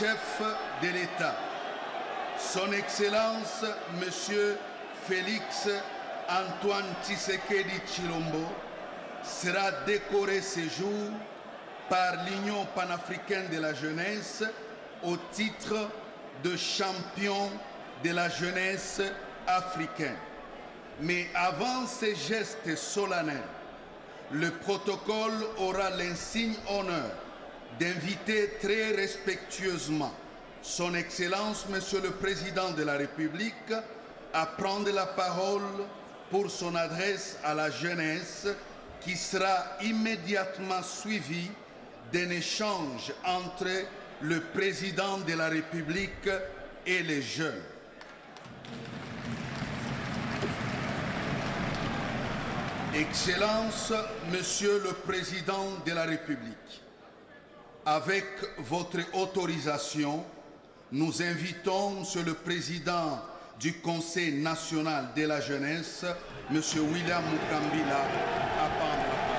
chef de l'État, Son Excellence Monsieur Félix Antoine Tshisekedi Tshilombo, sera décoré ce jour par l'Union panafricaine de la jeunesse au titre de champion de la jeunesse africaine. Mais avant ces gestes solennels, le protocole aura l'insigne honneur d'inviter très respectueusement Son Excellence Monsieur le Président de la République à prendre la parole pour son adresse à la jeunesse qui sera immédiatement suivie d'un échange entre le Président de la République et les jeunes. Excellence, Monsieur le Président de la République, avec votre autorisation, nous invitons Monsieur le Président du Conseil national de la jeunesse, Monsieur William Mukambila, à prendre la parole.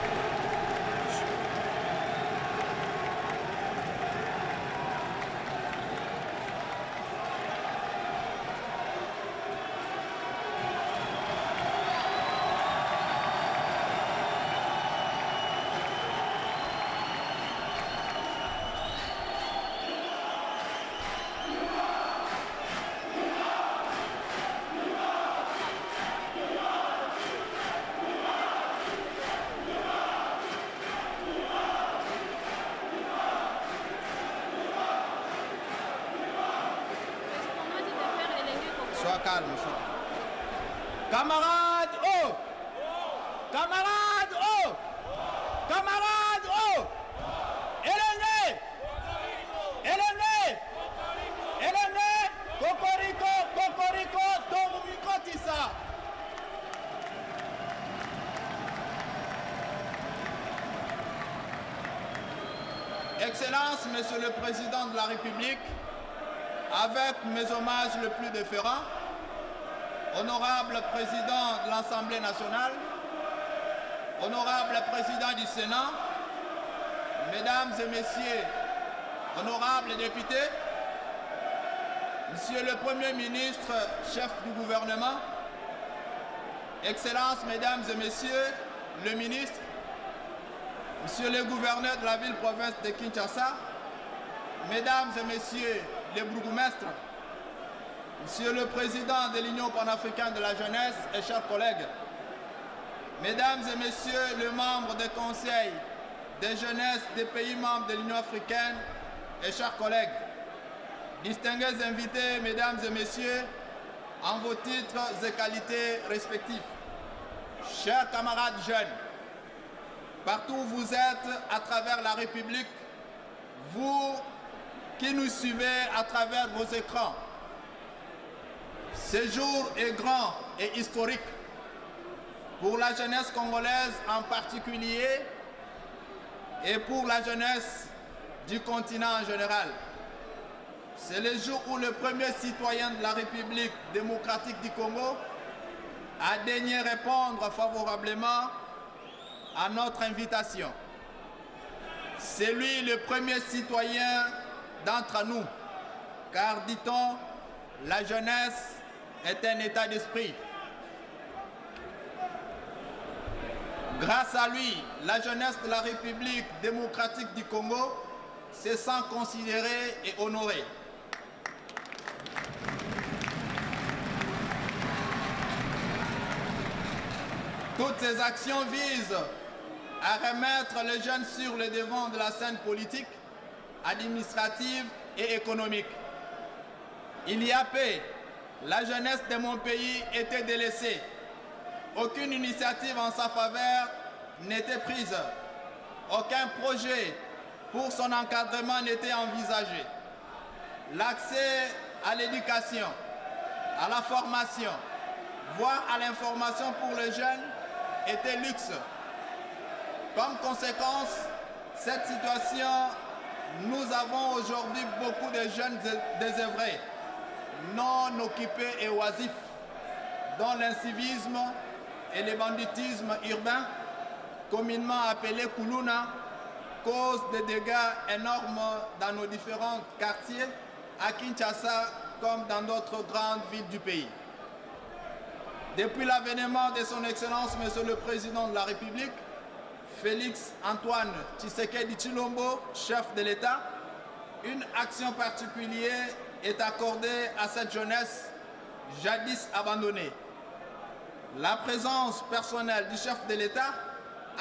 Sois calme, camarades, oh! Camarades, oh! Camarades, oh! Elenge! Elenge! Elenge! Cocorico, cocorico, tomumiko tissa! Excellence, Monsieur le Président de la République, avec mes hommages les plus déférents, honorable Président de l'Assemblée nationale, honorable Président du Sénat, Mesdames et Messieurs, honorables députés, Monsieur le Premier ministre, chef du gouvernement, Excellences, Mesdames et Messieurs, le ministre, Monsieur le gouverneur de la ville-province de Kinshasa, Mesdames et Messieurs les bourgmestres, Monsieur le Président de l'Union panafricaine de la jeunesse et chers collègues, Mesdames et Messieurs les membres des conseils des jeunesses des pays membres de l'Union africaine et chers collègues, distingués invités, Mesdames et Messieurs, en vos titres et qualités respectifs, chers camarades jeunes, partout où vous êtes à travers la République, vous qui nous suivez à travers vos écrans. Ce jour est grand et historique pour la jeunesse congolaise en particulier et pour la jeunesse du continent en général. C'est le jour où le premier citoyen de la République démocratique du Congo a daigné répondre favorablement à notre invitation. C'est lui le premier citoyen d'entre nous, car, dit-on, la jeunesse est un état d'esprit. Grâce à lui, la jeunesse de la République démocratique du Congo se sent considérée et honorée. Toutes ces actions visent à remettre les jeunes sur le devant de la scène politique, administrative et économique. Il y a peu, la jeunesse de mon pays était délaissée. Aucune initiative en sa faveur n'était prise. Aucun projet pour son encadrement n'était envisagé. L'accès à l'éducation, à la formation, voire à l'information pour les jeunes était luxe. Comme conséquence, cette situation, nous avons aujourd'hui beaucoup de jeunes désœuvrés, non occupés et oisifs, dont l'incivisme et le banditisme urbain, communément appelé Kuluna, cause des dégâts énormes dans nos différents quartiers, à Kinshasa comme dans d'autres grandes villes du pays. Depuis l'avènement de son Excellence, Monsieur le Président de la République, Félix Antoine Tshisekedi Tshilombo, chef de l'État, une action particulière est accordée à cette jeunesse jadis abandonnée. La présence personnelle du chef de l'État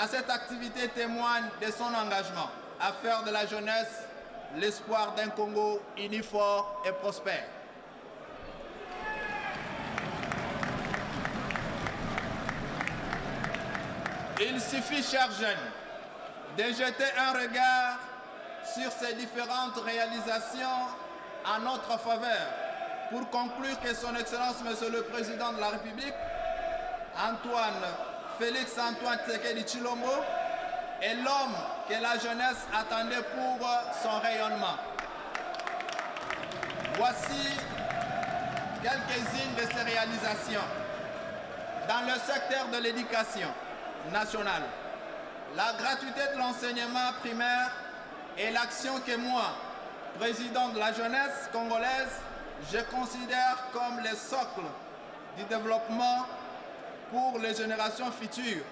à cette activité témoigne de son engagement à faire de la jeunesse l'espoir d'un Congo uni, fort et prospère. Il suffit, chers jeunes, de jeter un regard sur ces différentes réalisations en notre faveur pour conclure que son Excellence, Monsieur le Président de la République, Félix Antoine Tshisekedi Tshilombo, est l'homme que la jeunesse attendait pour son rayonnement. Voici quelques-unes de ses réalisations. Dans le secteur de l'éducation nationale, la gratuité de l'enseignement primaire est l'action que moi, président de la jeunesse congolaise, je considère comme le socle du développement pour les générations futures.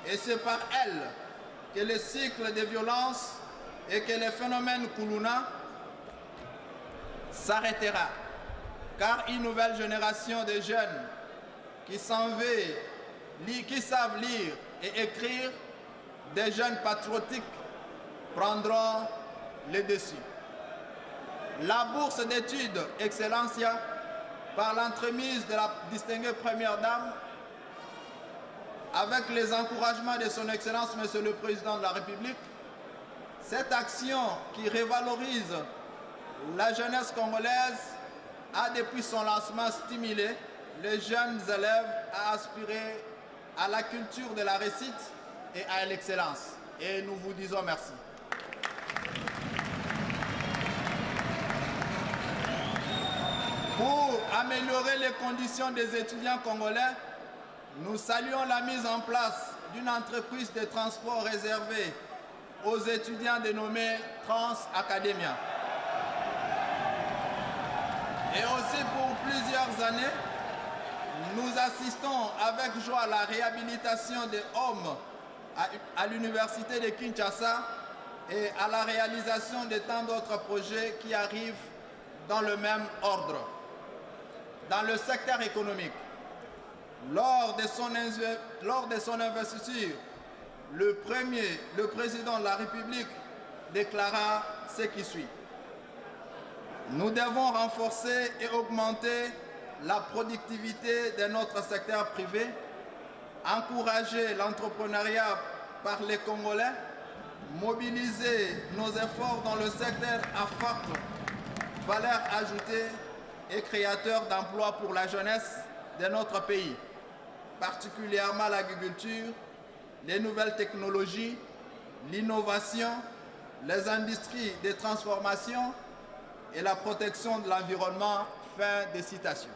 Et c'est par elle que le cycle de violence et que le phénomène Kuluna s'arrêtera. Car une nouvelle génération de jeunes qui savent lire et écrire, des jeunes patriotiques prendront le dessus. La bourse d'études Excellencia, par l'entremise de la distinguée Première Dame, avec les encouragements de son Excellence, Monsieur le Président de la République, cette action qui révalorise la jeunesse congolaise a depuis son lancement stimulé les jeunes élèves à aspirer à la culture de la réussite et à l'excellence. Et nous vous disons merci. Pour améliorer les conditions des étudiants congolais, nous saluons la mise en place d'une entreprise de transport réservée aux étudiants dénommée Trans Academia. Et aussi pour plusieurs années, nous assistons avec joie à la réhabilitation des hommes à l'université de Kinshasa et à la réalisation de tant d'autres projets qui arrivent dans le même ordre. Dans le secteur économique, lors de son investiture, le président de la République déclara ce qui suit. Nous devons renforcer et augmenter la productivité de notre secteur privé, encourager l'entrepreneuriat par les Congolais, mobiliser nos efforts dans le secteur à forte valeur ajoutée et créateur d'emplois pour la jeunesse de notre pays, particulièrement l'agriculture, les nouvelles technologies, l'innovation, les industries de transformation et la protection de l'environnement. Fin de citation.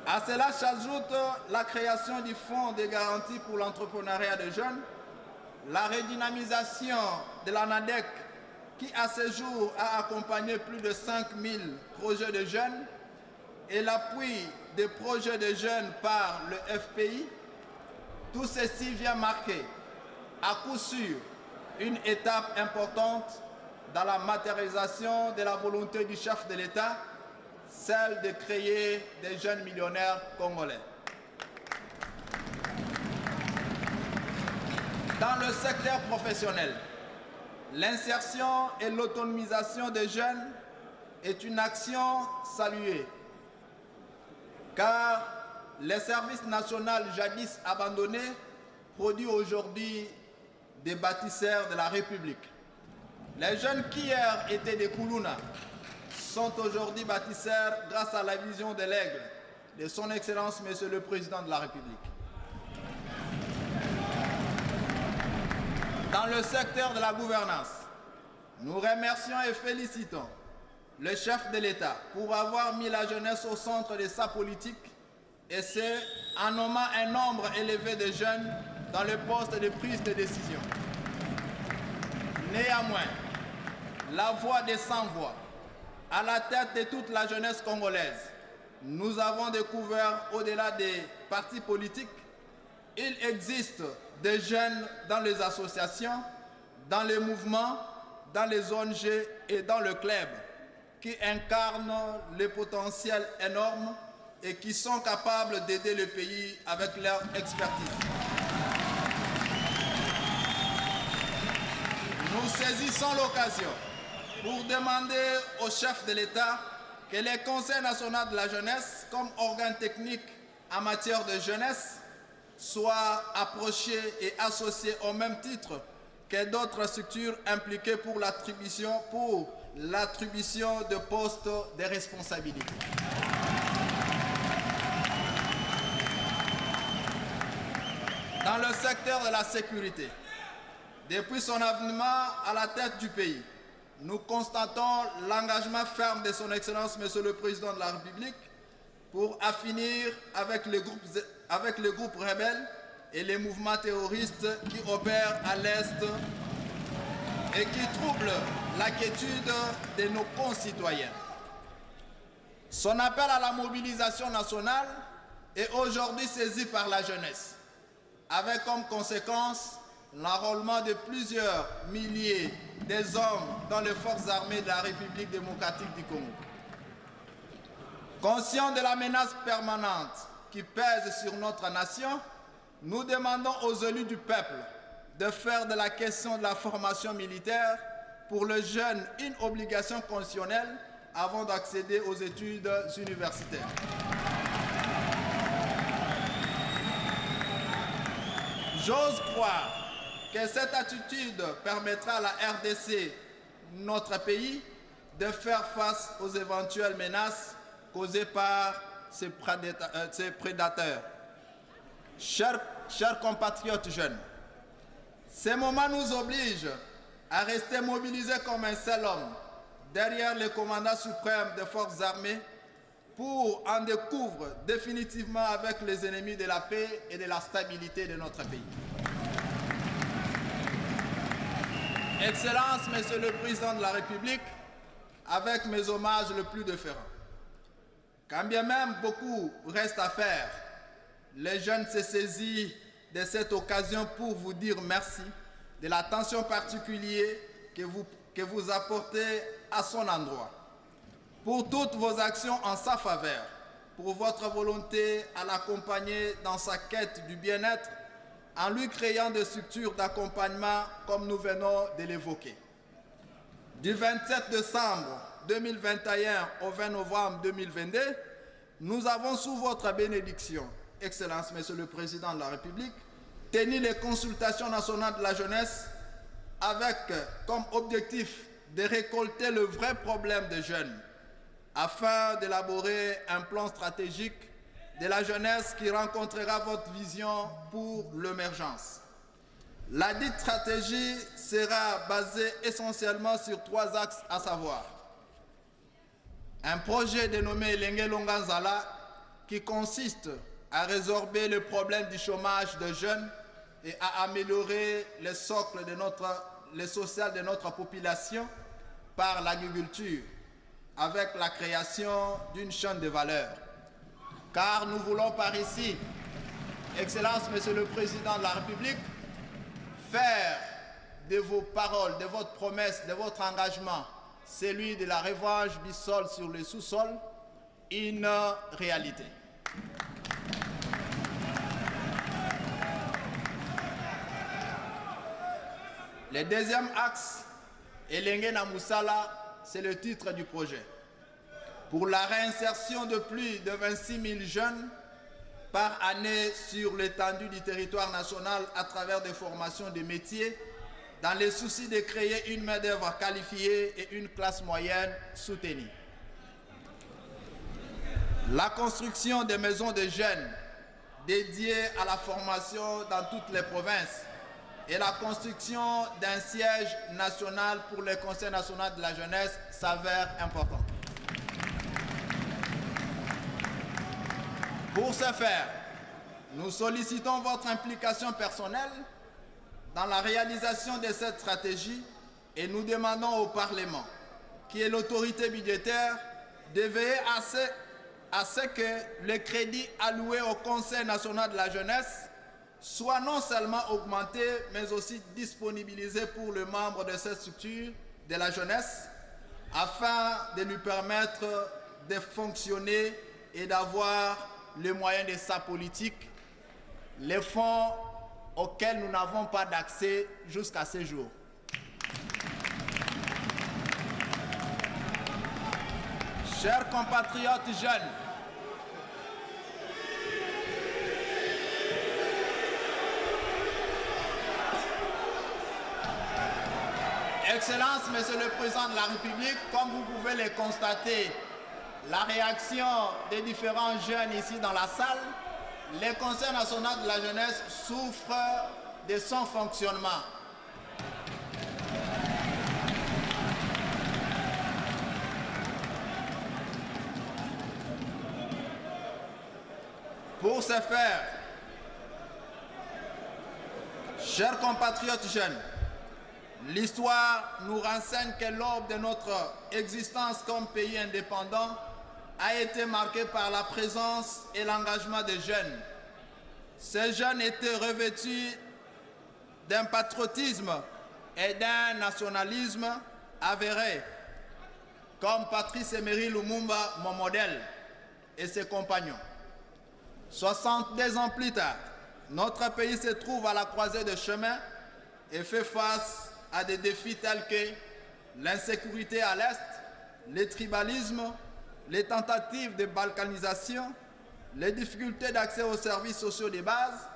À cela s'ajoute la création du Fonds de garantie pour l'entrepreneuriat des jeunes, la redynamisation de l'ANADEC qui à ce jour a accompagné plus de 5000 projets de jeunes et l'appui des projets de jeunes par le FPI. Tout ceci vient marquer à coup sûr une étape importante dans la matérialisation de la volonté du chef de l'État, celle de créer des jeunes millionnaires congolais. Dans le secteur professionnel, l'insertion et l'autonomisation des jeunes est une action saluée, car le service national jadis abandonné produit aujourd'hui des bâtisseurs de la République. Les jeunes qui hier étaient des Kuluna sont aujourd'hui bâtisseurs grâce à la vision de l'aigle de son Excellence, Monsieur le Président de la République. Dans le secteur de la gouvernance, nous remercions et félicitons le chef de l'État pour avoir mis la jeunesse au centre de sa politique, et c'est en nommant un nombre élevé de jeunes dans le poste de prise de décision. Néanmoins, la voix des sans-voix, à la tête de toute la jeunesse congolaise, nous avons découvert, au-delà des partis politiques, il existe des jeunes dans les associations, dans les mouvements, dans les ONG et dans le club qui incarnent les potentiels énormes et qui sont capables d'aider le pays avec leur expertise. Nous saisissons l'occasion pour demander au chef de l'État que le Conseil national de la jeunesse, comme organe technique en matière de jeunesse, soit approché et associé au même titre que d'autres structures impliquées pour l'attribution de postes de responsabilité. Dans le secteur de la sécurité, depuis son avènement à la tête du pays, nous constatons l'engagement ferme de son Excellence, Monsieur le Président de la République, pour affinir avec les groupes rebelles et les mouvements terroristes qui opèrent à l'Est et qui troublent la quiétude de nos concitoyens. Son appel à la mobilisation nationale est aujourd'hui saisi par la jeunesse, avec comme conséquence l'enrôlement de plusieurs milliers des hommes dans les forces armées de la République démocratique du Congo. Conscients de la menace permanente qui pèse sur notre nation, nous demandons aux élus du peuple de faire de la question de la formation militaire pour les jeunes une obligation constitutionnelle avant d'accéder aux études universitaires. J'ose croire que cette attitude permettra à la RDC, notre pays, de faire face aux éventuelles menaces causées par ces prédateurs. Chers compatriotes jeunes, ces moments nous obligent à rester mobilisés comme un seul homme derrière le commandant suprême des forces armées pour en découvrir définitivement avec les ennemis de la paix et de la stabilité de notre pays. Excellence, Monsieur le Président de la République, avec mes hommages les plus déférents. Quand bien même beaucoup reste à faire, les jeunes se saisissent de cette occasion pour vous dire merci de l'attention particulière que vous apportez à son endroit, pour toutes vos actions en sa faveur, pour votre volonté à l'accompagner dans sa quête du bien-être, en lui créant des structures d'accompagnement comme nous venons de l'évoquer. Du 27 décembre 2021 au 20 novembre 2022, nous avons sous votre bénédiction, Excellence, Monsieur le Président de la République, tenu les consultations nationales de la jeunesse avec comme objectif de récolter le vrai problème des jeunes afin d'élaborer un plan stratégique de la jeunesse qui rencontrera votre vision pour l'émergence. La dite stratégie sera basée essentiellement sur 3 axes, à savoir un projet dénommé Elenge Longanzala qui consiste à résorber le problème du chômage des jeunes et à améliorer le socle social de notre population par l'agriculture avec la création d'une chaîne de valeur. Car nous voulons par ici, Excellence, Monsieur le Président de la République, faire de vos paroles, de votre promesse, de votre engagement, celui de la revanche du sol sur le sous-sol, une réalité. Le deuxième axe, Elenge na Musala, c'est le titre du projet. Pour la réinsertion de plus de 26 000 jeunes par année sur l'étendue du territoire national à travers des formations de métiers, dans le souci de créer une main-d'œuvre qualifiée et une classe moyenne soutenue. La construction des maisons de jeunes dédiées à la formation dans toutes les provinces et la construction d'un siège national pour le Conseil national de la jeunesse s'avère important. Pour ce faire, nous sollicitons votre implication personnelle dans la réalisation de cette stratégie et nous demandons au Parlement, qui est l'autorité budgétaire, de veiller à ce que les crédits alloués au Conseil national de la jeunesse soient non seulement augmentés, mais aussi disponibilisés pour le membre de cette structure de la jeunesse, afin de lui permettre de fonctionner et d'avoir les moyens de sa politique, les fonds auxquels nous n'avons pas d'accès jusqu'à ce jour. Chers compatriotes jeunes, Excellence, Monsieur le Président de la République, comme vous pouvez le constater, la réaction des différents jeunes ici dans la salle, le Conseil national de la jeunesse souffre de son fonctionnement. Pour ce faire, chers compatriotes jeunes, l'histoire nous renseigne que l'aube de notre existence comme pays indépendant a été marquée par la présence et l'engagement des jeunes. Ces jeunes étaient revêtus d'un patriotisme et d'un nationalisme avéré, comme Patrice Emery Lumumba, mon modèle, et ses compagnons. 62 ans plus tard, notre pays se trouve à la croisée des chemins et fait face à des défis tels que l'insécurité à l'Est, le tribalisme, les tentatives de balkanisation, les difficultés d'accès aux services sociaux de base,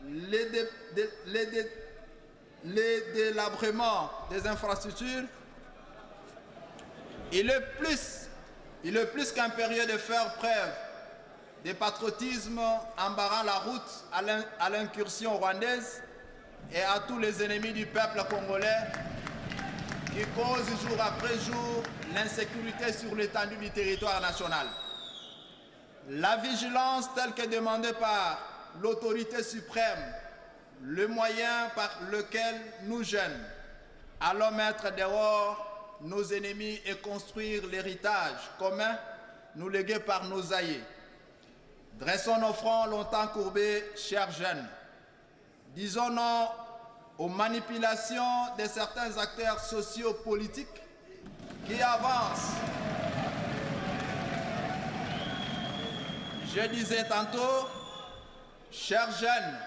les délabrements des infrastructures. Il est plus qu'impérieux de faire preuve de patriotisme en barrant la route à l'incursion rwandaise et à tous les ennemis du peuple congolais qui causent jour après jour l'insécurité sur l'étendue du territoire national. La vigilance telle que demandée par l'autorité suprême, le moyen par lequel nous jeunes allons mettre dehors nos ennemis et construire l'héritage commun nous légué par nos aïeux. Dressons nos fronts longtemps courbés, chers jeunes. Disons non aux manipulations de certains acteurs sociopolitiques qui avancent. Je disais tantôt, chers jeunes,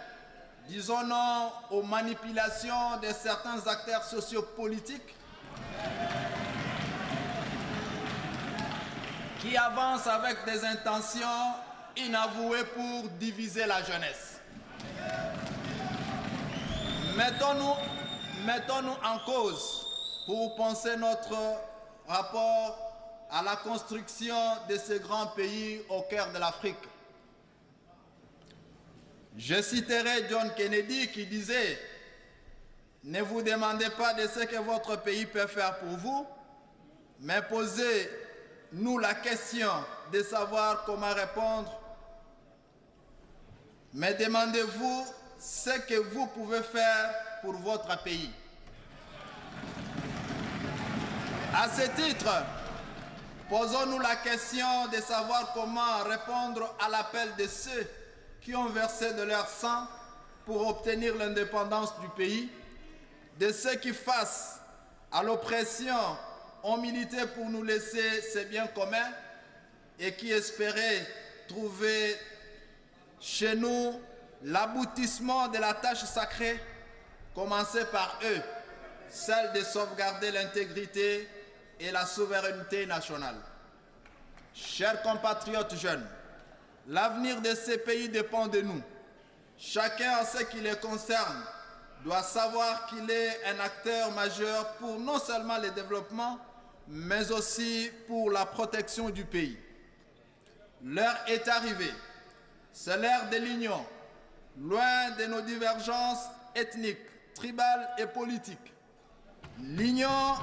disons non aux manipulations de certains acteurs sociopolitiques qui avancent avec des intentions inavouées pour diviser la jeunesse. Mettons-nous en cause pour penser notre rapport à la construction de ce grand pays au cœur de l'Afrique. Je citerai John Kennedy qui disait « Ne vous demandez pas de ce que votre pays peut faire pour vous, mais posez-nous la question de savoir comment répondre. Mais demandez-vous ce que vous pouvez faire pour votre pays. » À ce titre, posons-nous la question de savoir comment répondre à l'appel de ceux qui ont versé de leur sang pour obtenir l'indépendance du pays, de ceux qui, face à l'oppression, ont milité pour nous laisser ces biens communs et qui espéraient trouver chez nous l'aboutissement de la tâche sacrée, commencée par eux, celle de sauvegarder l'intégrité et la souveraineté nationale. Chers compatriotes jeunes, l'avenir de ces pays dépend de nous. Chacun en ce qui les concerne doit savoir qu'il est un acteur majeur pour non seulement le développement, mais aussi pour la protection du pays. L'heure est arrivée. C'est l'ère de l'union, loin de nos divergences ethniques, tribales et politiques. L'union,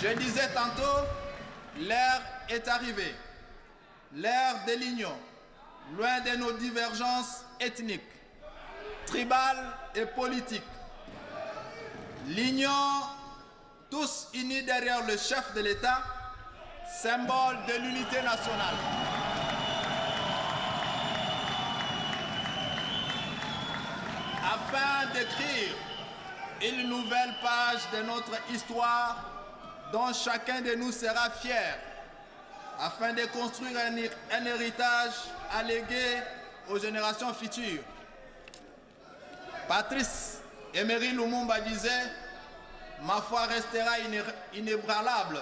je disais tantôt, l'heure est arrivée. L'ère de l'union, loin de nos divergences ethniques, tribales et politiques. L'union, tous unis derrière le chef de l'État, symbole de l'unité nationale. Afin d'écrire une nouvelle page de notre histoire dont chacun de nous sera fier, afin de construire un héritage à léguer aux générations futures. Patrice Emery Lumumba disait « Ma foi restera inébranlable.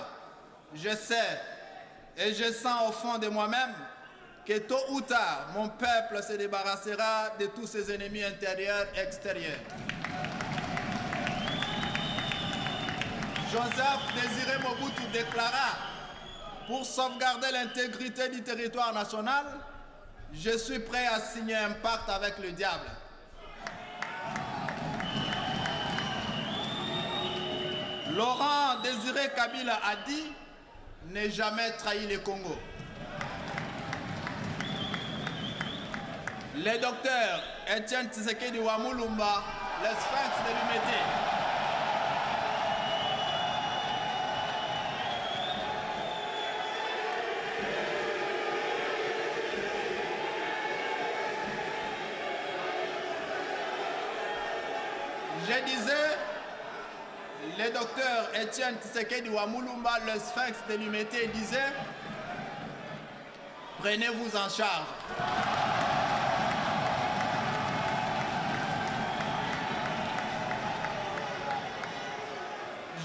Je sais et je sens au fond de moi-même que tôt ou tard, mon peuple se débarrassera de tous ses ennemis intérieurs et extérieurs. » Joseph Désiré Mobutu déclara « Pour sauvegarder l'intégrité du territoire national, je suis prêt à signer un pacte avec le diable. » Laurent Désiré Kabila a dit « Ne jamais trahir le Congo ». Le docteur Etienne Tshisekedi Wamulumba, le sphinx de l'humanité. Je disais, le docteur Etienne Tshisekedi Wamulumba, le sphinx de l'humanité, disait « Prenez-vous en charge ».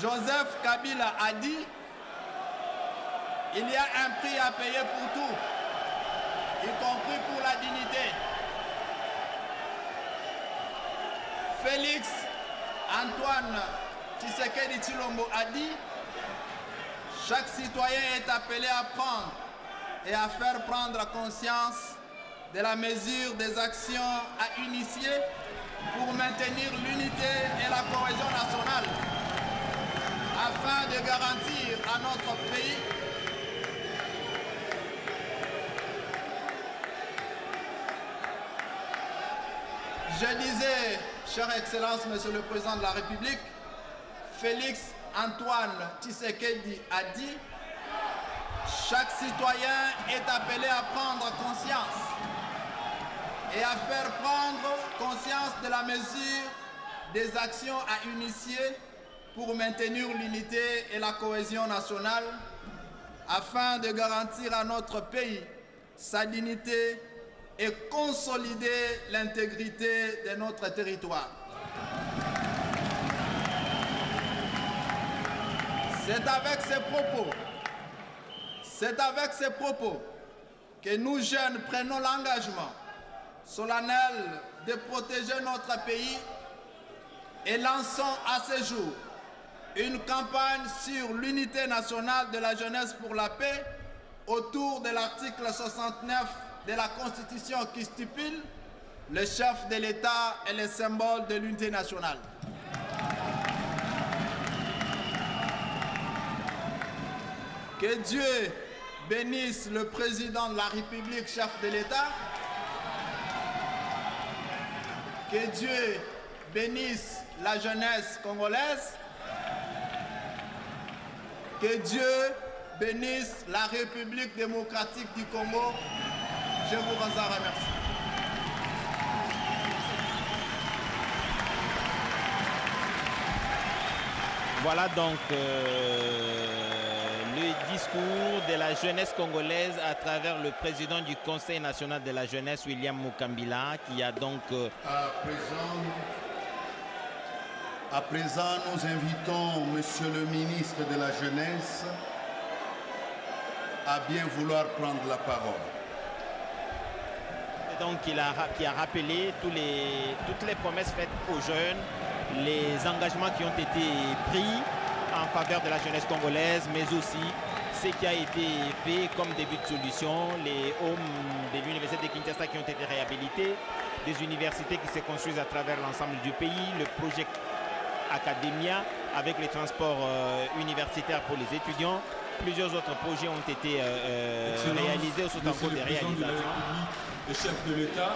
Joseph Kabila a dit « Il y a un prix à payer pour tout, y compris pour la dignité ». Félix Antoine Tshisekedi Tshilombo a dit « Chaque citoyen est appelé à prendre et à faire prendre conscience de la mesure des actions à initier pour maintenir l'unité et la cohésion nationale, afin de garantir à notre pays Je disais, chère Excellence, Monsieur le Président de la République, Félix Antoine Tshisekedi a dit « Chaque citoyen est appelé à prendre conscience et à faire prendre conscience de la mesure des actions à initier pour maintenir l'unité et la cohésion nationale, afin de garantir à notre pays sa dignité et consolider l'intégrité de notre territoire. » C'est avec ces propos que nous jeunes prenons l'engagement solennel de protéger notre pays et lançons à ce jour une campagne sur l'unité nationale de la jeunesse pour la paix autour de l'article 69 de la Constitution qui stipule le chef de l'État est le symbole de l'unité nationale. Que Dieu bénisse le président de la République, chef de l'État. Que Dieu bénisse la jeunesse congolaise. Que Dieu bénisse la République démocratique du Congo. Je vous en remercie. Voilà donc le discours de la jeunesse congolaise à travers le président du Conseil national de la jeunesse, William Mukambila, qui a donc... À présent, nous invitons Monsieur le ministre de la Jeunesse à bien vouloir prendre la parole. Et donc, qui a rappelé toutes les promesses faites aux jeunes, les engagements qui ont été pris en faveur de la jeunesse congolaise, mais aussi ce qui a été fait comme début de solution, les homes de l'université de Kinshasa qui ont été réhabilités, des universités qui se construisent à travers l'ensemble du pays, le projet Academia avec les transports universitaires pour les étudiants. Plusieurs autres projets ont été réalisés ou sont en cours de réalisation. Le chef de l'État,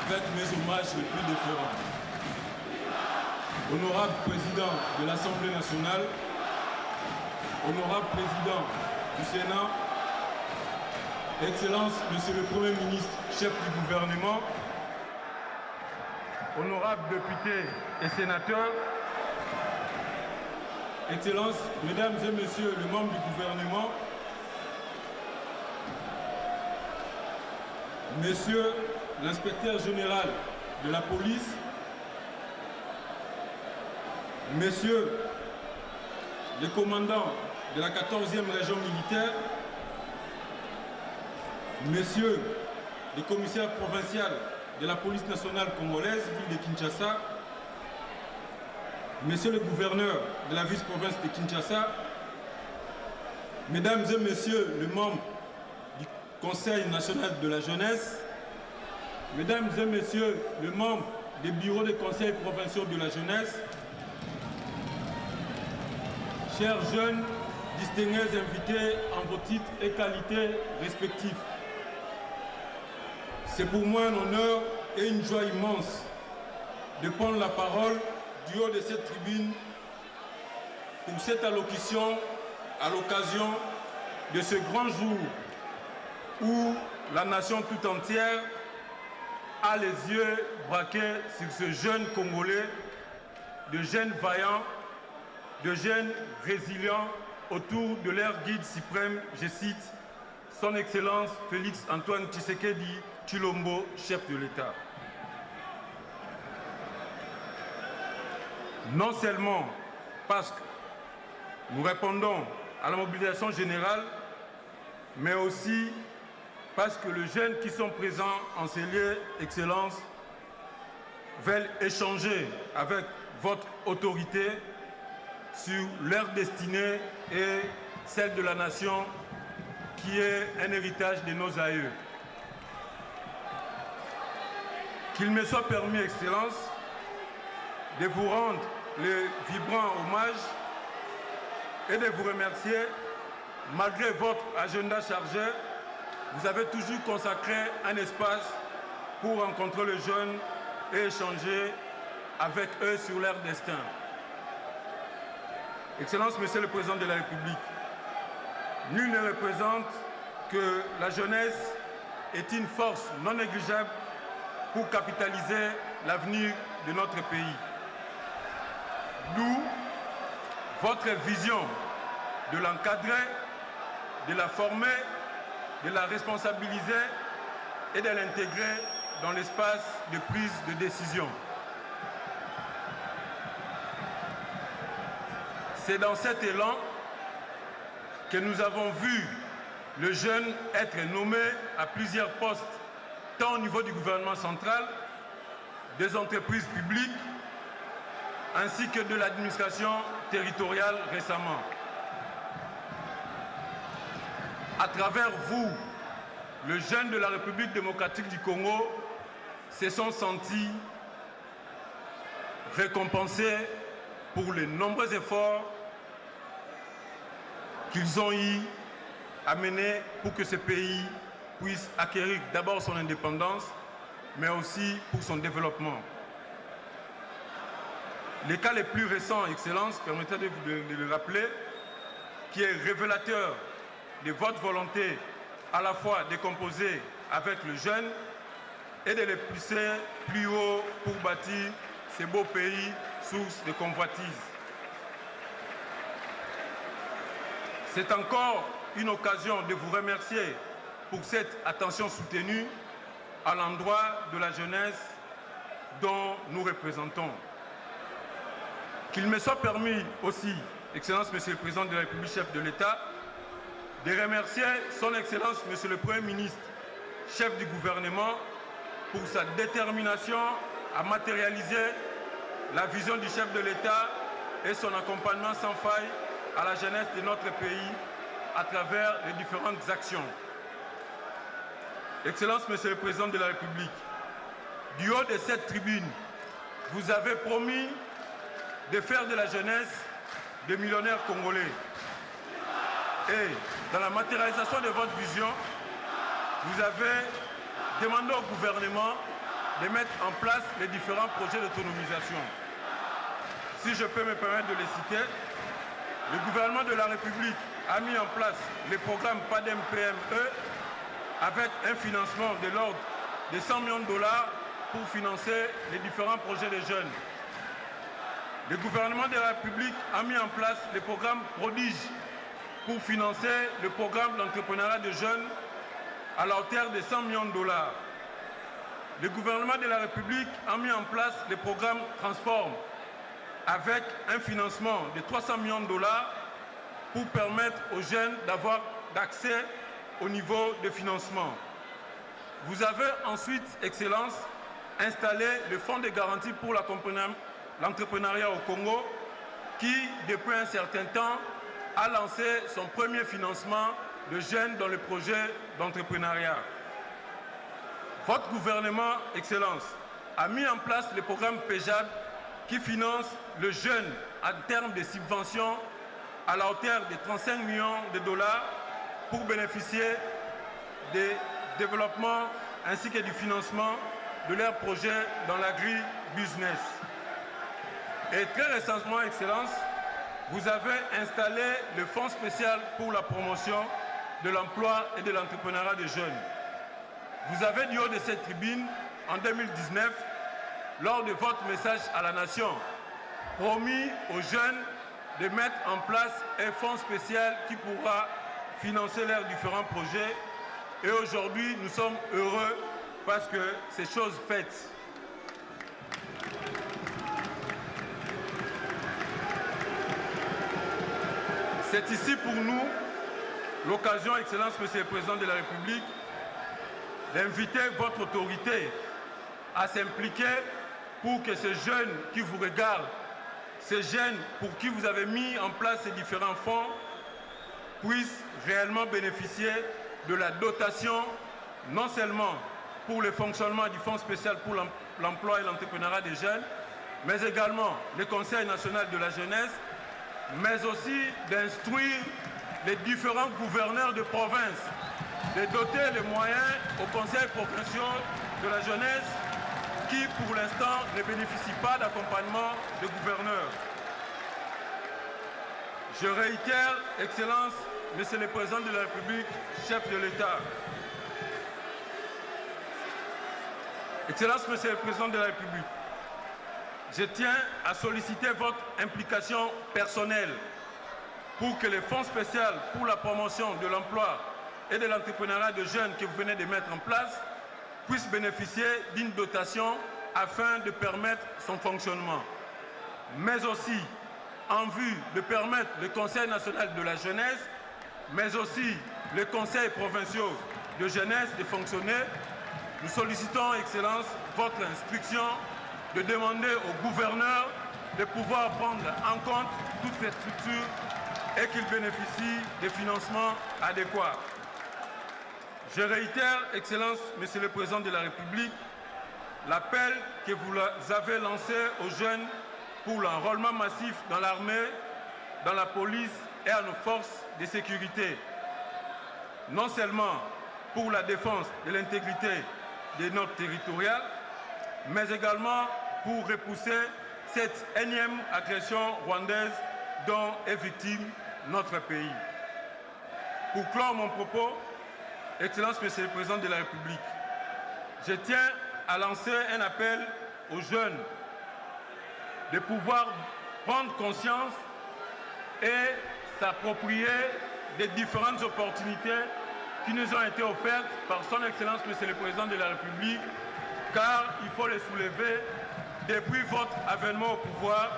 avec mes hommages les plus déférents. honorable président de l'Assemblée nationale, honorable président du Sénat, Excellence, Monsieur le Premier ministre, chef du gouvernement, honorables députés et sénateurs, Excellences, Mesdames et Messieurs les membres du gouvernement, Monsieur l'inspecteur général de la police, Messieurs les commandants de la 14e région militaire, Messieurs les commissaires provinciaux de la police nationale congolaise, ville de Kinshasa, Monsieur le gouverneur de la vice-province de Kinshasa, Mesdames et Messieurs les membres du Conseil national de la jeunesse, Mesdames et Messieurs les membres des bureaux des conseils provinciaux de la jeunesse, chers jeunes, distingués invités en vos titres et qualités respectifs. C'est pour moi un honneur et une joie immense de prendre la parole du haut de cette tribune pour cette allocution à l'occasion de ce grand jour où la nation tout entière a les yeux braqués sur ce jeune Congolais, de jeunes vaillants, de jeunes résilients autour de leur guide suprême, je cite, Son Excellence Félix Antoine Tshisekedi Tshilombo, chef de l'État. Non seulement parce que nous répondons à la mobilisation générale, mais aussi parce que les jeunes qui sont présents en ces lieux, Excellences, veulent échanger avec votre autorité sur leur destinée et celle de la nation qui est un héritage de nos aïeux. Qu'il me soit permis, Excellence, de vous rendre le vibrant hommage et de vous remercier. Malgré votre agenda chargé, vous avez toujours consacré un espace pour rencontrer les jeunes et échanger avec eux sur leur destin. Excellence, Monsieur le Président de la République, nul ne représente que la jeunesse est une force non négligeable pour capitaliser l'avenir de notre pays. D'où votre vision de l'encadrer, de la former, de la responsabiliser et de l'intégrer dans l'espace de prise de décision. C'est dans cet élan que nous avons vu le jeune être nommé à plusieurs postes, tant au niveau du gouvernement central, des entreprises publiques, ainsi que de l'administration territoriale récemment. À travers vous, les jeunes de la République démocratique du Congo se sont sentis récompensés pour les nombreux efforts qu'ils ont eu à mener pour que ce pays puisse acquérir d'abord son indépendance, mais aussi pour son développement. Les cas les plus récents, Excellence, permettez de le rappeler, qui est révélateur de votre volonté à la fois de composer avec le jeune et de les pousser plus haut pour bâtir ce beau pays source de convoitise. C'est encore une occasion de vous remercier pour cette attention soutenue à l'endroit de la jeunesse dont nous représentons. Qu'il me soit permis aussi, Excellence, Monsieur le Président de la République, chef de l'État, de remercier Son Excellence, Monsieur le Premier ministre, chef du gouvernement, pour sa détermination à matérialiser la vision du chef de l'État et son accompagnement sans faille à la jeunesse de notre pays à travers les différentes actions. Excellence, Monsieur le Président de la République, du haut de cette tribune, vous avez promis de faire de la jeunesse des millionnaires congolais. Et dans la matérialisation de votre vision, vous avez demandé au gouvernement de mettre en place les différents projets d'autonomisation. si je peux me permettre de les citer, le gouvernement de la République a mis en place les programmes PADEM-PME avec un financement de l'ordre de 100 millions de dollars pour financer les différents projets des jeunes. Le gouvernement de la République a mis en place les programmes Prodige pour financer le programme d'entrepreneuriat de jeunes à la hauteur de 100 millions de dollars. Le gouvernement de la République a mis en place le programme Transform avec un financement de 300 millions de dollars pour permettre aux jeunes d'avoir accès au niveau de financement. Vous avez ensuite, Excellence, installé le Fonds de garantie pour l'entrepreneuriat au Congo qui, depuis un certain temps, a lancé son premier financement de jeunes dans le projet d'entrepreneuriat. Votre gouvernement, Excellence, a mis en place le programme PEJAD qui finance le jeune en termes de subventions à la hauteur de 35 millions de dollars pour bénéficier des développements ainsi que du financement de leurs projets dans l'agri-business. Et très récemment, Excellence, vous avez installé le Fonds spécial pour la promotion de l'emploi et de l'entrepreneuriat des jeunes. Vous avez, du haut de cette tribune, en 2019, lors de votre message à la nation, promis aux jeunes de mettre en place un fonds spécial qui pourra financer leurs différents projets. Et aujourd'hui, nous sommes heureux parce que c'est chose faite. C'est ici pour nous l'occasion, Excellence, Monsieur le Président de la République, d'inviter votre autorité à s'impliquer pour que ces jeunes qui vous regardent, ces jeunes pour qui vous avez mis en place ces différents fonds, puissent réellement bénéficier de la dotation, non seulement pour le fonctionnement du Fonds spécial pour l'emploi et l'entrepreneuriat des jeunes, mais également le Conseil national de la jeunesse, mais aussi d'instruire les différents gouverneurs de province, de doter les moyens aux conseils provinciaux de la jeunesse qui, pour l'instant, ne bénéficient pas d'accompagnement de gouverneurs. Je réitère, Excellence, Monsieur le Président de la République, chef de l'État. Excellence, Monsieur le Président de la République, je tiens à solliciter votre implication personnelle pour que le Fonds spécial pour la promotion de l'emploi et de l'entrepreneuriat de jeunes que vous venez de mettre en place puisse bénéficier d'une dotation afin de permettre son fonctionnement. Mais aussi, en vue de permettre le Conseil national de la jeunesse, mais aussi les conseils provinciaux de jeunesse de fonctionner, nous sollicitons, Excellence, votre instruction de demander au gouverneur de pouvoir prendre en compte toutes ces structures et qu'ils bénéficient des financements adéquats. Je réitère, Excellence, Monsieur le Président de la République, l'appel que vous avez lancé aux jeunes pour l'enrôlement massif dans l'armée, dans la police et à nos forces de sécurité. Non seulement pour la défense de l'intégrité de notre territorial, mais également pour repousser cette énième agression rwandaise dont est victime notre pays. Pour clore mon propos, Excellence, Monsieur le Président de la République, je tiens à lancer un appel aux jeunes de pouvoir prendre conscience et s'approprier des différentes opportunités qui nous ont été offertes par son Excellence, Monsieur le Président de la République, car il faut les soulever. Depuis votre avènement au pouvoir,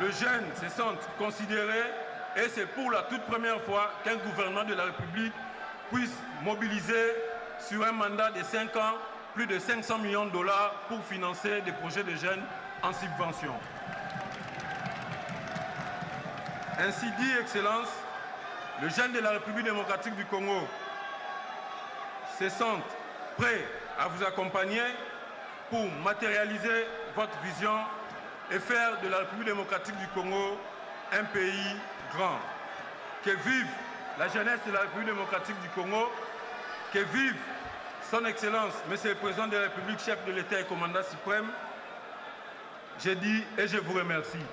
le jeune se sent considéré et c'est pour la toute première fois qu'un gouvernement de la République puisse mobiliser sur un mandat de 5 ans plus de 500 millions de dollars pour financer des projets de jeunes en subvention. Ainsi dit, Excellence, le jeune de la République démocratique du Congo se sent prêt à vous accompagner pour matérialiser votre vision et faire de la République démocratique du Congo un pays grand. Que vive la jeunesse de la République démocratique du Congo, que vive son Excellence, Monsieur le Président de la République, chef de l'État et commandant suprême. J'ai dit et je vous remercie.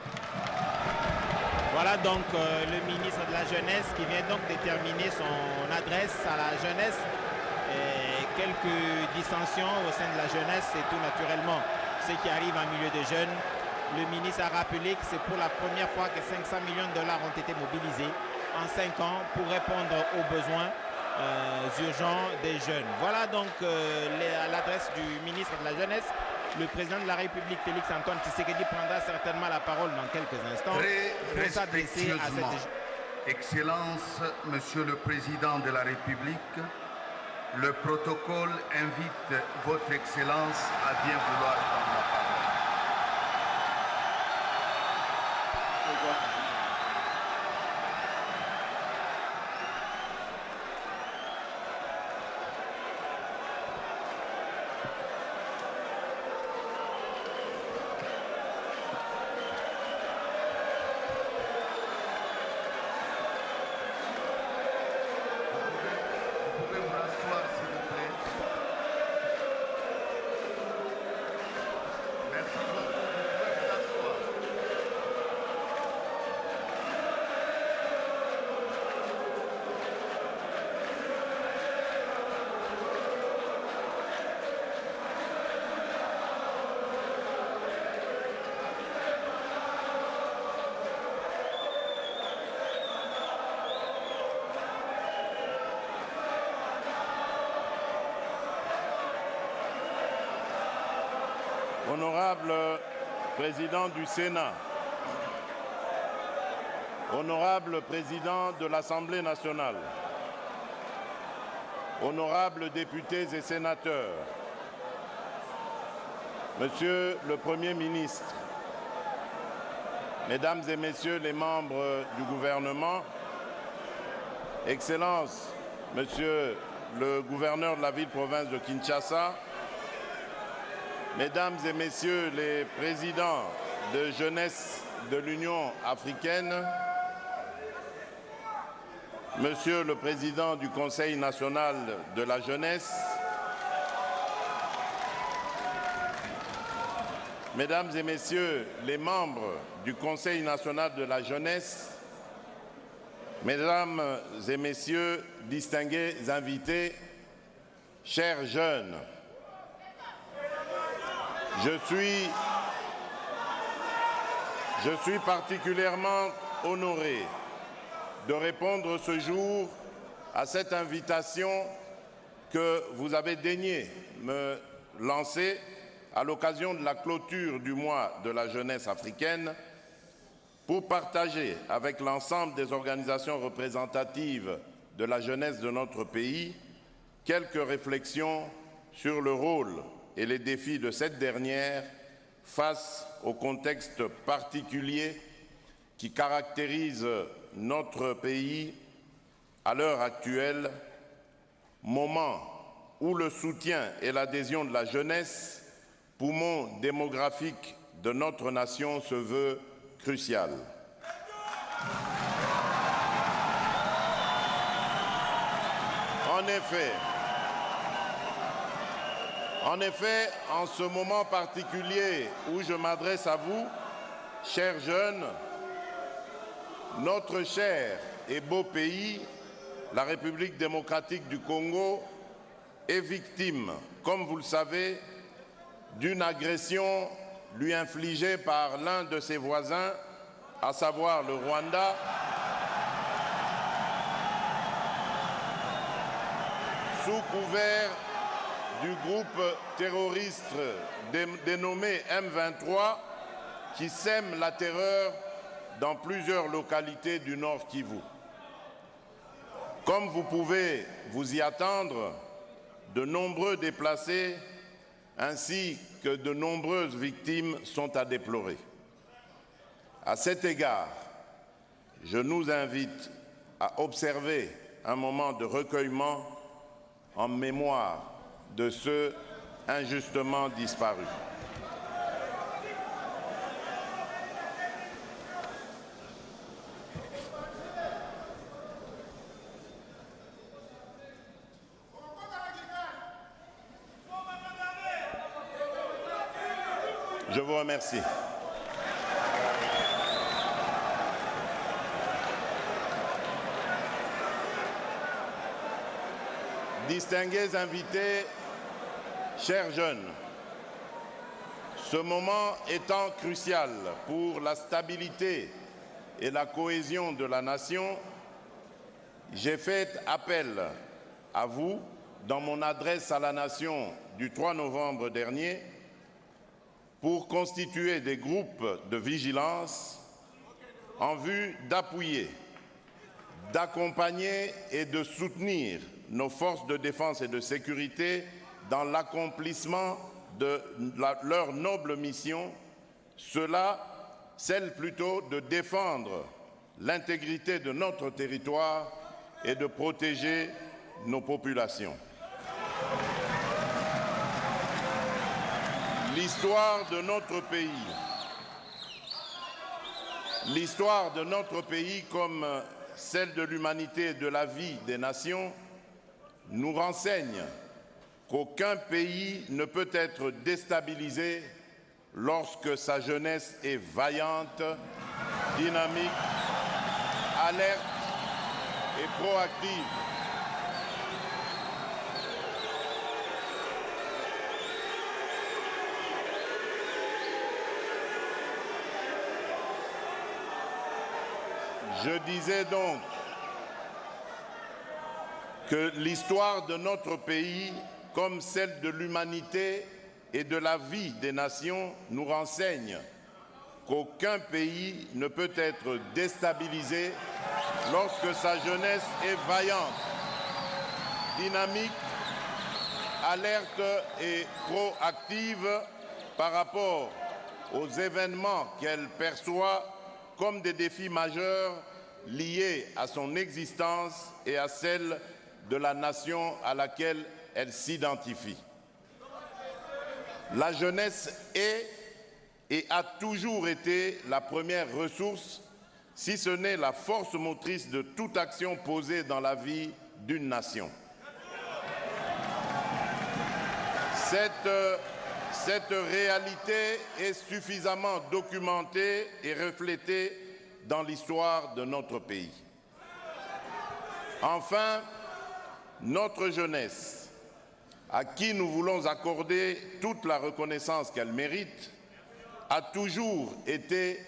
Voilà donc le ministre de la Jeunesse qui vient donc de terminer son adresse à la jeunesse. Et quelques dissensions au sein de la jeunesse, c'est tout naturellement ce qui arrive en milieu de jeunes. Le ministre a rappelé que c'est pour la première fois que 500 millions de dollars ont été mobilisés en 5 ans pour répondre aux besoins urgents des jeunes. Voilà donc l'adresse du ministre de la Jeunesse. Le président de la République, Félix Antoine Tshisekedi, prendra certainement la parole dans quelques instants pour s'adresser à cette... Excellence, Monsieur le Président de la République, le protocole invite Votre Excellence à bien vouloir prendre la parole. Honorable Président du Sénat, Honorable Président de l'Assemblée nationale, Honorables députés et sénateurs, Monsieur le Premier ministre, Mesdames et Messieurs les membres du gouvernement, Excellences, Monsieur le gouverneur de la ville-province de Kinshasa, Mesdames et Messieurs les présidents de jeunesse de l'Union africaine, Monsieur le Président du Conseil national de la jeunesse, Mesdames et Messieurs les membres du Conseil national de la jeunesse, Mesdames et Messieurs distingués invités, chers jeunes, je suis particulièrement honoré de répondre ce jour à cette invitation que vous avez daigné me lancer à l'occasion de la clôture du mois de la jeunesse africaine pour partager avec l'ensemble des organisations représentatives de la jeunesse de notre pays quelques réflexions sur le rôle et les défis de cette dernière face au contexte particulier qui caractérise notre pays à l'heure actuelle, moment où le soutien et l'adhésion de la jeunesse, poumon démographique de notre nation, se veut crucial. En effet, en ce moment particulier où je m'adresse à vous, chers jeunes, notre cher et beau pays, la République démocratique du Congo, est victime, comme vous le savez, d'une agression lui infligée par l'un de ses voisins, à savoir le Rwanda, sous couvert du groupe terroriste dénommé M23 qui sème la terreur dans plusieurs localités du Nord Kivu. Comme vous pouvez vous y attendre, de nombreux déplacés ainsi que de nombreuses victimes sont à déplorer. À cet égard, je nous invite à observer un moment de recueillement en mémoire de ceux injustement disparus. Je vous remercie. distingués invités, chers jeunes, ce moment étant crucial pour la stabilité et la cohésion de la nation, j'ai fait appel à vous dans mon adresse à la nation du 3 novembre dernier pour constituer des groupes de vigilance en vue d'appuyer, d'accompagner et de soutenir nos forces de défense et de sécurité dans l'accomplissement de leur noble mission, celle plutôt de défendre l'intégrité de notre territoire et de protéger nos populations. L'histoire de notre pays, comme celle de l'humanité et de la vie des nations, nous renseigne qu'aucun pays ne peut être déstabilisé lorsque sa jeunesse est vaillante, dynamique, alerte et proactive. Je disais donc que l'histoire de notre pays, comme celle de l'humanité et de la vie des nations, nous renseigne qu'aucun pays ne peut être déstabilisé lorsque sa jeunesse est vaillante, dynamique, alerte et proactive par rapport aux événements qu'elle perçoit comme des défis majeurs liés à son existence et à celle de la nation à laquelle elle s'identifie. La jeunesse est et a toujours été la première ressource, si ce n'est la force motrice de toute action posée dans la vie d'une nation. Cette réalité est suffisamment documentée et reflétée dans l'histoire de notre pays. Enfin, notre jeunesse, à qui nous voulons accorder toute la reconnaissance qu'elle mérite, a toujours été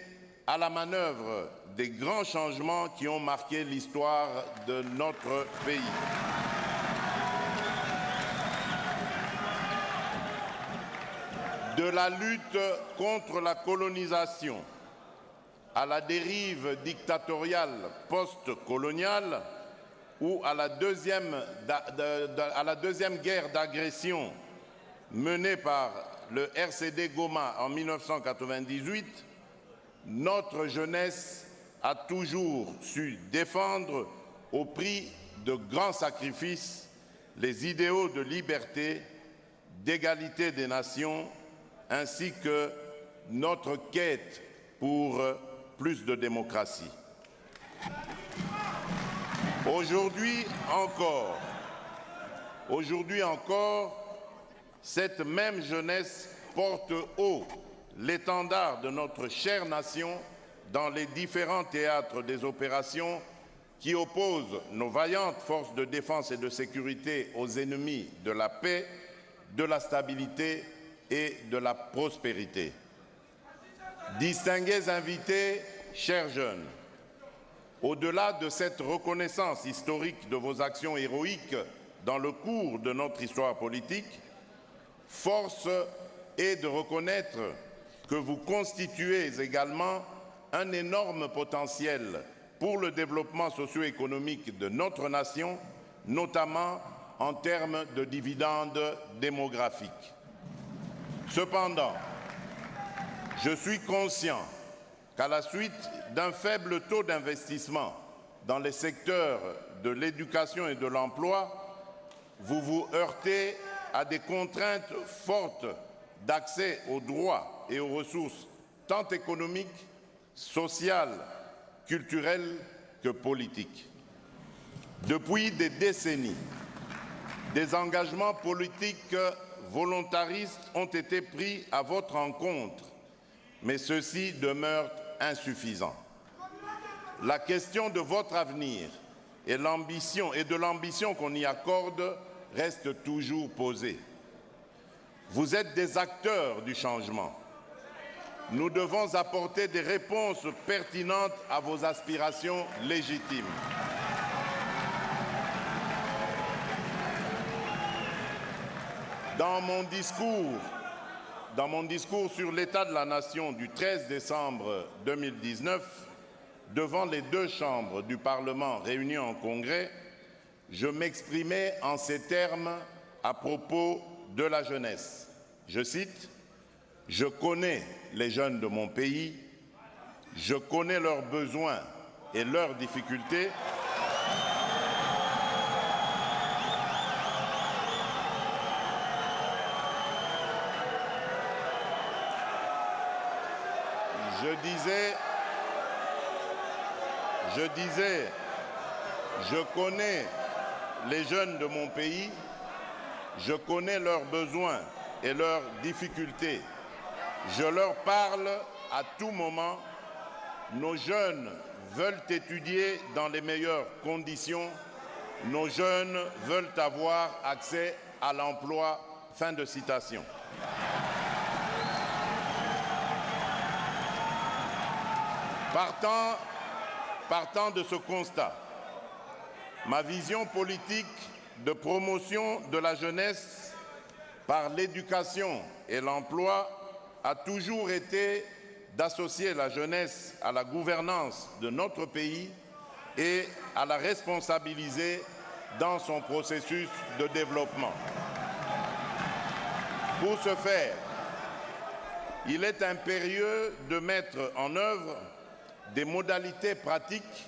à la manœuvre des grands changements qui ont marqué l'histoire de notre pays. De la lutte contre la colonisation à la dérive dictatoriale post-coloniale ou à la deuxième guerre d'agression menée par le RCD Goma en 1998, notre jeunesse a toujours su défendre au prix de grands sacrifices les idéaux de liberté, d'égalité des nations, ainsi que notre quête pour plus de démocratie. Aujourd'hui encore, cette même jeunesse porte haut l'étendard de notre chère nation dans les différents théâtres des opérations qui opposent nos vaillantes forces de défense et de sécurité aux ennemis de la paix, de la stabilité et de la prospérité. Distingués invités, chers jeunes, au-delà de cette reconnaissance historique de vos actions héroïques dans le cours de notre histoire politique, force est de reconnaître que vous constituez également un énorme potentiel pour le développement socio-économique de notre nation, notamment en termes de dividendes démographiques. Cependant, je suis conscient qu'à la suite d'un faible taux d'investissement dans les secteurs de l'éducation et de l'emploi, vous vous heurtez à des contraintes fortes d'accès aux droits et aux ressources tant économiques, sociales, culturelles que politiques. Depuis des décennies, des engagements politiques volontaristes ont été pris à votre encontre, mais ceux-ci demeurent insuffisants. La question de votre avenir et de l'ambition qu'on y accorde reste toujours posée. Vous êtes des acteurs du changement. Nous devons apporter des réponses pertinentes à vos aspirations légitimes. Dans mon discours sur l'état de la nation du 13 décembre 2019, devant les deux chambres du Parlement réunies en congrès, je m'exprimais en ces termes à propos de la jeunesse. Je cite, « Je connais les jeunes de mon pays, je connais leurs besoins et leurs difficultés. Je connais les jeunes de mon pays, je connais leurs besoins et leurs difficultés. Je leur parle à tout moment. Nos jeunes veulent étudier dans les meilleures conditions. Nos jeunes veulent avoir accès à l'emploi. » Fin de citation. Partant de ce constat, ma vision politique de promotion de la jeunesse par l'éducation et l'emploi a toujours été d'associer la jeunesse à la gouvernance de notre pays et à la responsabiliser dans son processus de développement. Pour ce faire, il est impérieux de mettre en œuvre des modalités pratiques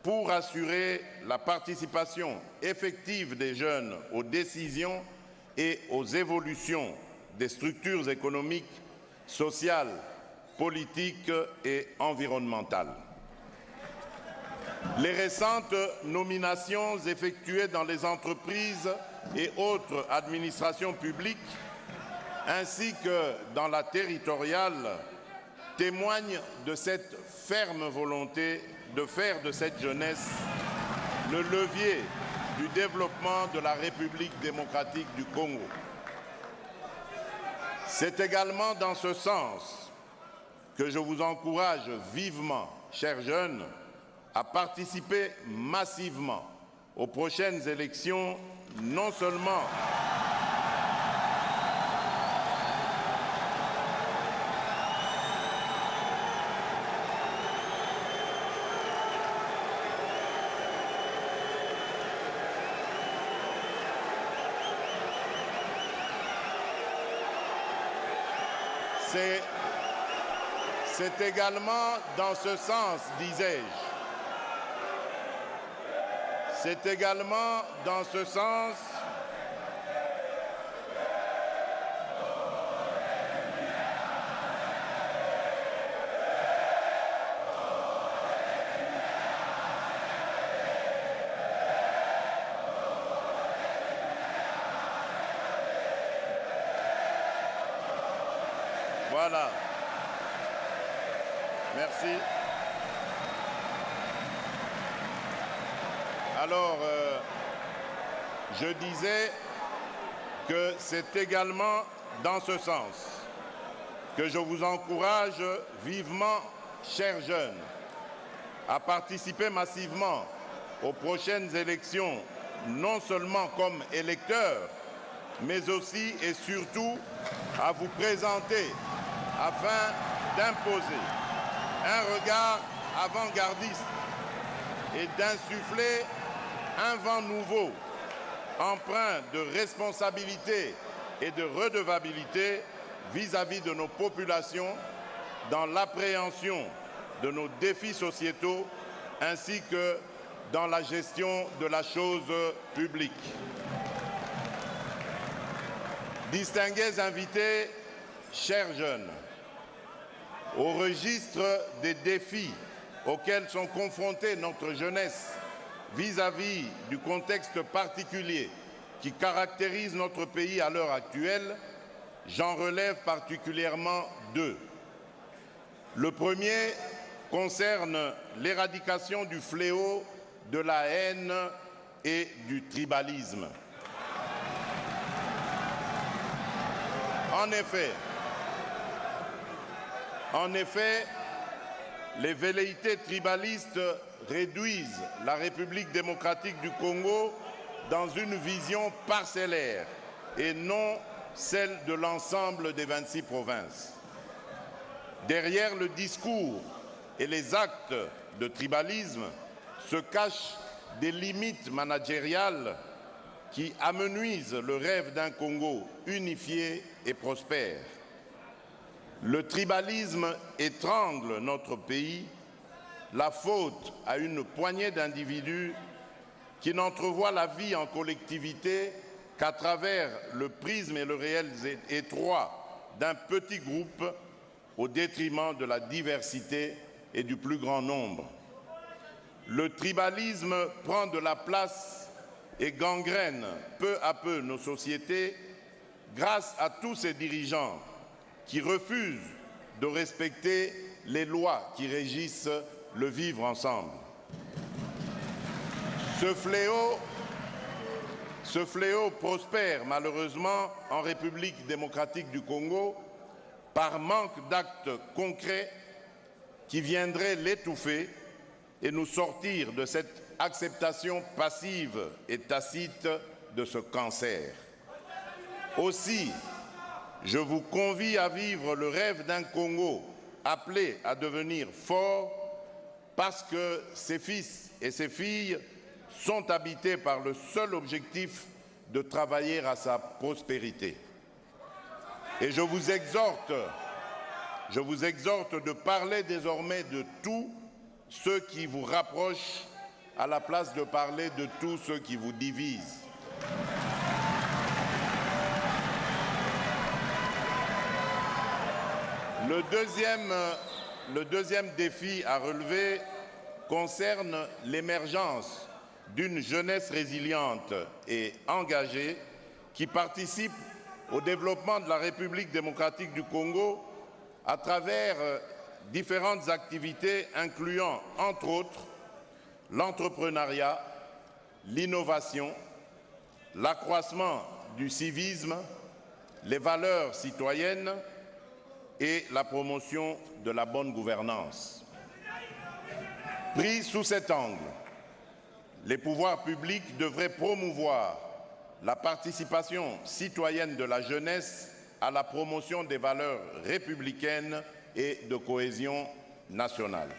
pour assurer la participation effective des jeunes aux décisions et aux évolutions des structures économiques, sociales, politiques et environnementales. Les récentes nominations effectuées dans les entreprises et autres administrations publiques, ainsi que dans la territoriale, témoignent de cette ferme volonté de faire de cette jeunesse le levier du développement de la République démocratique du Congo. C'est également dans ce sens que je vous encourage vivement, chers jeunes, à participer massivement aux prochaines élections, non seulement c'est également dans ce sens, disais-je. C'est également dans ce sens Voilà. Merci. Alors, je disais que c'est également dans ce sens que je vous encourage vivement, chers jeunes, à participer massivement aux prochaines élections, non seulement comme électeurs, mais aussi et surtout à vous présenter afin d'imposer un regard avant-gardiste et d'insuffler un vent nouveau, empreint de responsabilité et de redevabilité vis-à-vis de nos populations dans l'appréhension de nos défis sociétaux ainsi que dans la gestion de la chose publique. Distingués invités, chers jeunes, au registre des défis auxquels sont confrontés notre jeunesse vis-à-vis du contexte particulier qui caractérise notre pays à l'heure actuelle, j'en relève particulièrement deux. Le premier concerne l'éradication du fléau de la haine et du tribalisme. En effet, les velléités tribalistes réduisent la République démocratique du Congo dans une vision parcellaire et non celle de l'ensemble des 26 provinces. Derrière le discours et les actes de tribalisme se cachent des limites managériales qui amenuisent le rêve d'un Congo unifié et prospère. Le tribalisme étrangle notre pays, la faute à une poignée d'individus qui n'entrevoient la vie en collectivité qu'à travers le prisme et le réel étroit d'un petit groupe au détriment de la diversité et du plus grand nombre. Le tribalisme prend de la place et gangrène peu à peu nos sociétés grâce à tous ces dirigeants qui refusent de respecter les lois qui régissent le vivre ensemble. Ce fléau prospère malheureusement en République démocratique du Congo par manque d'actes concrets qui viendraient l'étouffer et nous sortir de cette acceptation passive et tacite de ce cancer. Aussi, je vous convie à vivre le rêve d'un Congo appelé à devenir fort parce que ses fils et ses filles sont habités par le seul objectif de travailler à sa prospérité. Et je vous exhorte de parler désormais de tout ce qui vous rapproche à la place de parler de tout ce qui vous divise. Le deuxième défi à relever concerne l'émergence d'une jeunesse résiliente et engagée qui participe au développement de la République démocratique du Congo à travers différentes activités incluant, entre autres, l'entrepreneuriat, l'innovation, l'accroissement du civisme, les valeurs citoyennes et la promotion de la bonne gouvernance. Pris sous cet angle, les pouvoirs publics devraient promouvoir la participation citoyenne de la jeunesse à la promotion des valeurs républicaines et de cohésion nationale.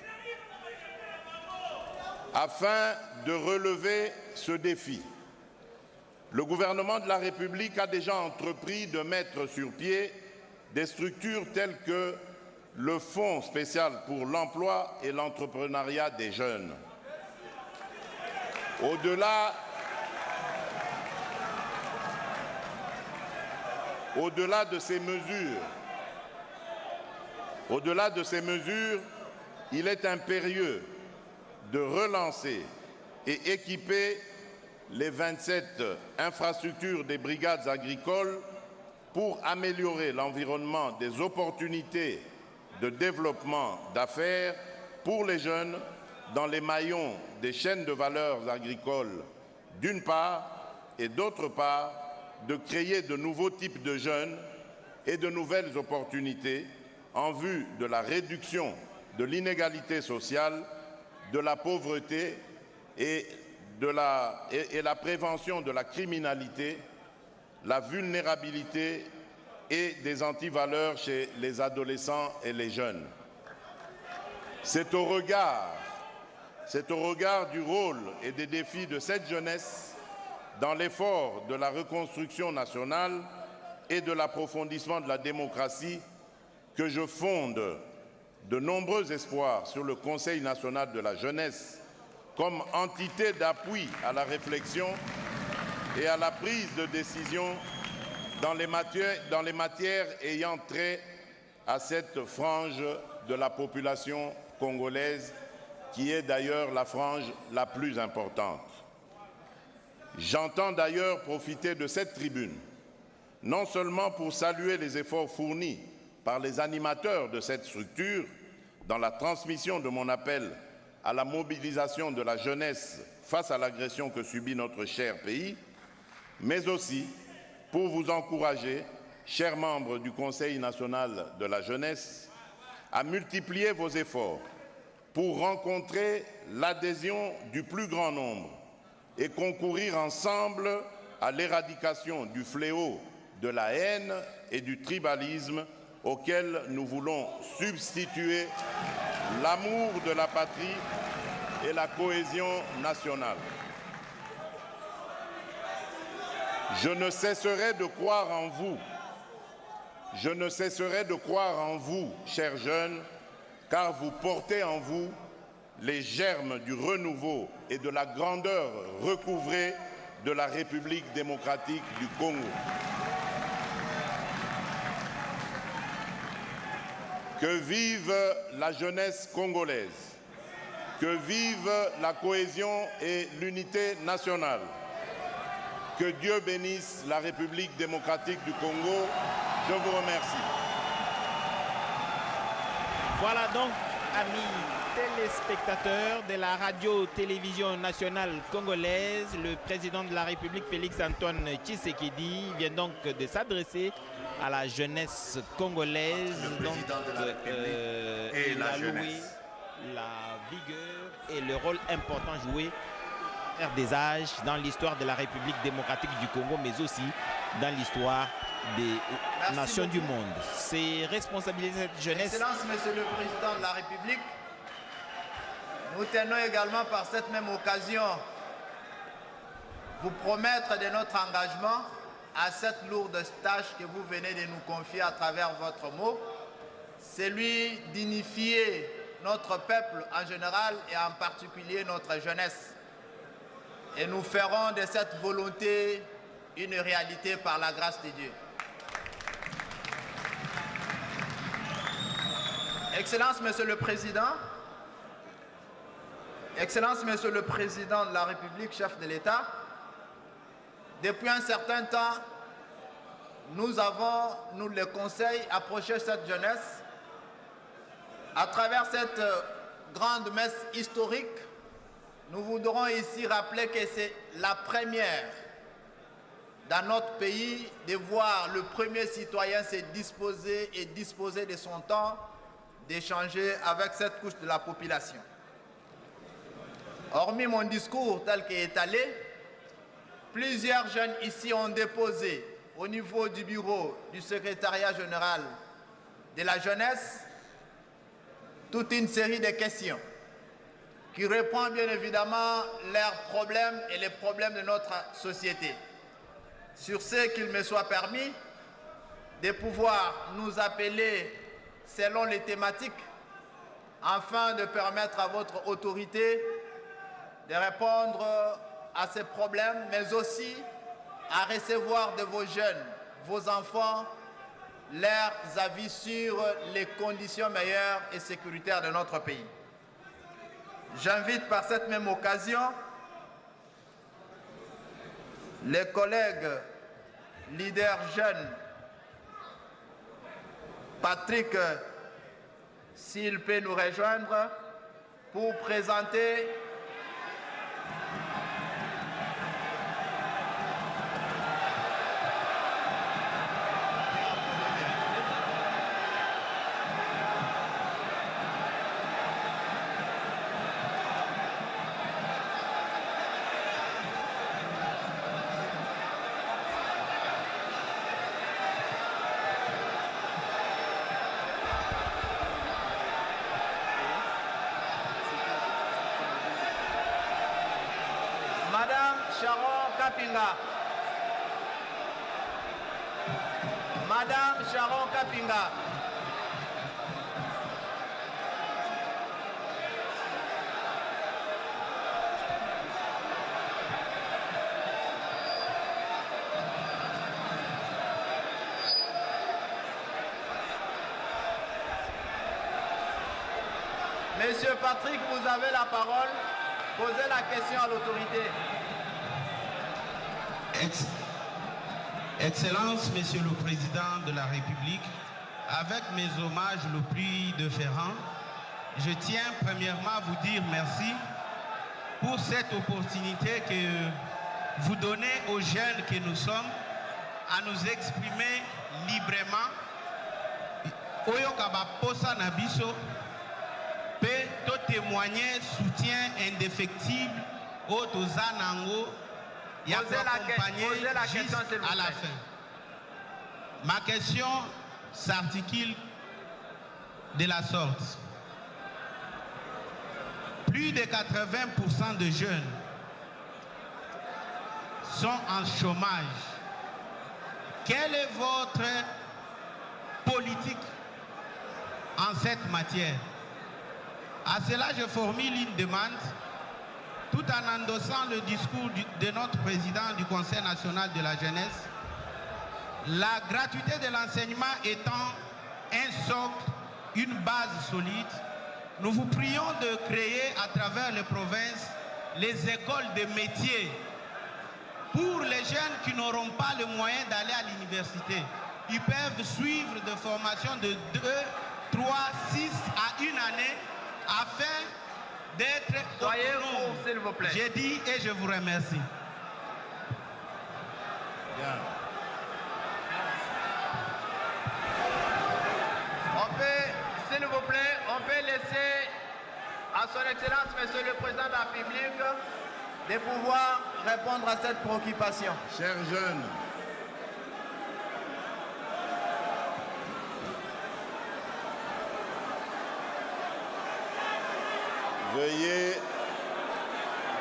Afin de relever ce défi, le gouvernement de la République a déjà entrepris de mettre sur pied des structures telles que le Fonds spécial pour l'emploi et l'entrepreneuriat des jeunes. Au-delà de ces mesures, il est impérieux de relancer et équiper les 27 infrastructures des brigades agricoles pour améliorer l'environnement des opportunités de développement d'affaires pour les jeunes dans les maillons des chaînes de valeurs agricoles d'une part et d'autre part de créer de nouveaux types de jeunes et de nouvelles opportunités en vue de la réduction de l'inégalité sociale, de la pauvreté et la prévention de la criminalité, la vulnérabilité et des antivaleurs chez les adolescents et les jeunes. C'est au regard du rôle et des défis de cette jeunesse dans l'effort de la reconstruction nationale et de l'approfondissement de la démocratie que je fonde de nombreux espoirs sur le Conseil national de la jeunesse comme entité d'appui à la réflexion et à la prise de décision dans les matières ayant trait à cette frange de la population congolaise qui est d'ailleurs la frange la plus importante. J'entends d'ailleurs profiter de cette tribune, non seulement pour saluer les efforts fournis par les animateurs de cette structure dans la transmission de mon appel à la mobilisation de la jeunesse face à l'agression que subit notre cher pays, mais aussi pour vous encourager chers membres du Conseil national de la jeunesse, à multiplier vos efforts pour rencontrer l'adhésion du plus grand nombre et concourir ensemble à l'éradication du fléau de la haine et du tribalisme auquel nous voulons substituer l'amour de la patrie et la cohésion nationale. Je ne cesserai de croire en vous. Je ne cesserai de croire en vous, chers jeunes, car vous portez en vous les germes du renouveau et de la grandeur recouvrée de la République démocratique du Congo. Que vive la jeunesse congolaise, que vive la cohésion et l'unité nationale. Que Dieu bénisse la République démocratique du Congo. Je vous remercie. Voilà donc, amis téléspectateurs de la radio-télévision nationale congolaise, le président de la République, Félix-Antoine Tshisekedi, vient donc de s'adresser à la jeunesse congolaise. Le président de la République et la jeunesse. La vigueur et le rôle important joué des âges dans l'histoire de la République démocratique du Congo, mais aussi dans l'histoire des nations du monde. C'est responsabiliser cette jeunesse. Excellence, Monsieur le Président de la République, nous tenons également par cette même occasion vous promettre de notre engagement à cette lourde tâche que vous venez de nous confier à travers votre mot, celui d'unifier notre peuple en général et en particulier notre jeunesse. Et nous ferons de cette volonté une réalité par la grâce de Dieu. Excellence, Monsieur le Président, Excellence, Monsieur le Président de la République, chef de l'État, depuis un certain temps, nous avons, nous le Conseil, approché cette jeunesse à travers cette grande messe historique. Nous voudrons ici rappeler que c'est la première dans notre pays de voir le premier citoyen se disposer et disposer de son temps d'échanger avec cette couche de la population. Hormis mon discours tel qu'il est étalé, plusieurs jeunes ici ont déposé au niveau du bureau du secrétariat général de la jeunesse toute une série de questions qui répondent bien évidemment leurs problèmes et les problèmes de notre société. Sur ce, qu'il me soit permis de pouvoir nous appeler selon les thématiques afin de permettre à votre autorité de répondre à ces problèmes, mais aussi à recevoir de vos jeunes, vos enfants, leurs avis sur les conditions meilleures et sécuritaires de notre pays. J'invite par cette même occasion les collègues leaders jeunes, Patrick, s'il peut nous rejoindre, pour présenter Madame Sharon Kapinga. Madame Sharon Kapinga. Monsieur Patrick, vous avez la parole. Posez la question à l'autorité. Excellence, Monsieur le Président de la République, avec mes hommages le plus déférents, je tiens premièrement à vous dire merci pour cette opportunité que vous donnez aux jeunes que nous sommes à nous exprimer librement. Oyo kaba posa na biso pe to témoigner soutien indéfectible au Tozanango et accompagner juste à la fin. Ma question s'articule de la sorte. Plus de 80% de jeunes sont en chômage. Quelle est votre politique en cette matière? À cela, je formule une demande, tout en endossant le discours de notre président du Conseil national de la jeunesse. La gratuité de l'enseignement étant un socle, une base solide, nous vous prions de créer à travers les provinces les écoles de métiers pour les jeunes qui n'auront pas le moyen d'aller à l'université. Ils peuvent suivre des formations de 2, 3, 6 à une année afin d'être autonomes. S'il vous plaît. J'ai dit et je vous remercie. Bien. S'il vous plaît, on peut laisser à son Excellence, Monsieur le Président de la République, de pouvoir répondre à cette préoccupation. Chers jeunes,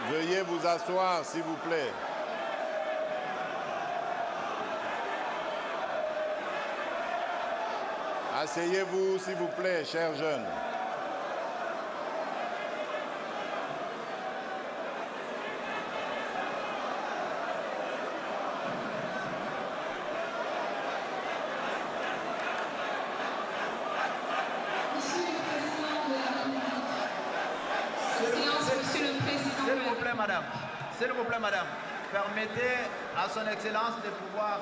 veuillez vous asseoir, s'il vous plaît. Asseyez-vous, s'il vous plaît, chers jeunes. S'il vous plaît, madame, permettez à son Excellence de pouvoir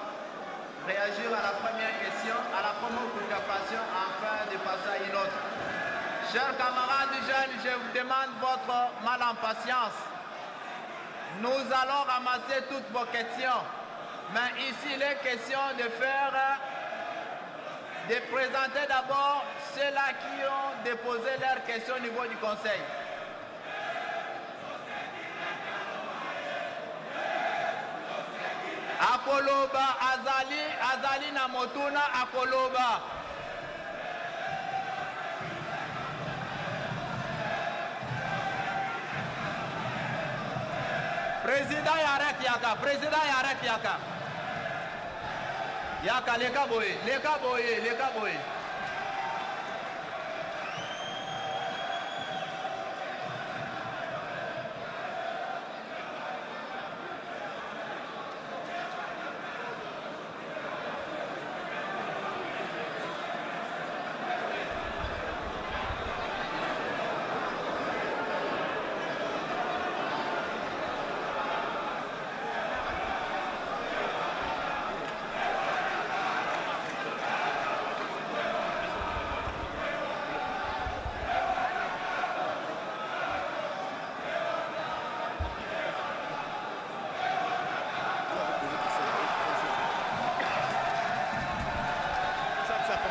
réagir à la première question, à la première préoccupation, afin de passer à une autre. Chers camarades jeunes, je vous demande votre mal en patience. Nous allons ramasser toutes vos questions. Mais ici, il est question de présenter d'abord ceux-là qui ont déposé leurs questions au niveau du Conseil. Akoloba, Azali Namotuna, Akoloba. Président Yarek Yaka, Président Yarek Yaka. Yaka, Leka Boye.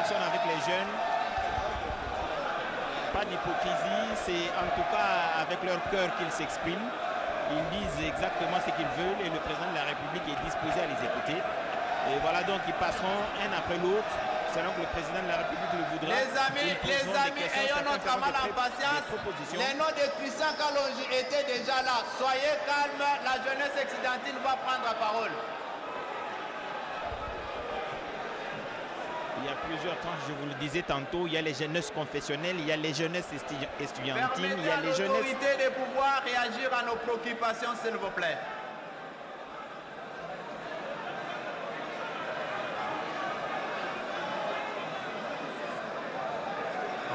Avec les jeunes, pas d'hypocrisie, c'est en tout cas avec leur cœur qu'ils s'expriment. Ils disent exactement ce qu'ils veulent et le président de la République est disposé à les écouter. Et voilà, donc ils passeront un après l'autre selon que le président de la République le voudra. Les amis, ayons notre mal en patience. Les noms de Christian Kalonji étaient déjà là. Soyez calmes, la jeunesse occidentale va prendre la parole. Il y a plusieurs tranches, je vous le disais tantôt, il y a les jeunesses confessionnelles, il y a les jeunesses estudiantines, il y a les jeunesses... Permettez de pouvoir réagir à nos préoccupations, s'il vous plaît.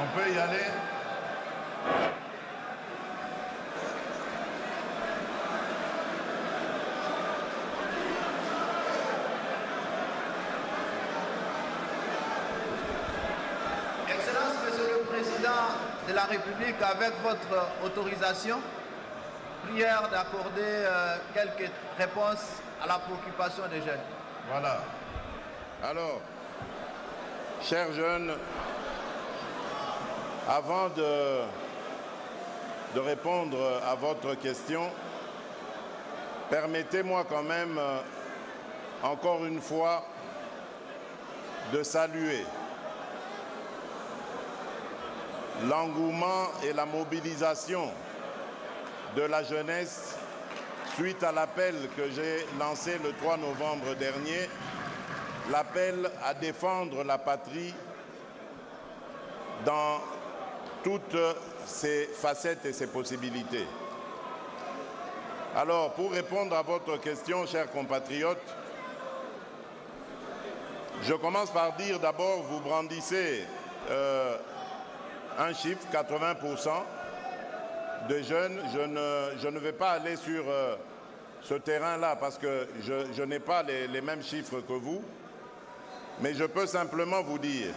On peut y aller. De la République, avec votre autorisation, prière d'accorder quelques réponses à la préoccupation des jeunes. Voilà. Alors, chers jeunes, avant de répondre à votre question, permettez-moi quand même, encore une fois, de saluer l'engouement et la mobilisation de la jeunesse suite à l'appel que j'ai lancé le 3 novembre dernier, l'appel à défendre la patrie dans toutes ses facettes et ses possibilités. Alors, pour répondre à votre question, chers compatriotes, je commence par dire d'abord, vous brandissez un chiffre, 80% de jeunes. Je ne vais pas aller sur ce terrain-là parce que je n'ai pas les mêmes chiffres que vous. Mais je peux simplement vous dire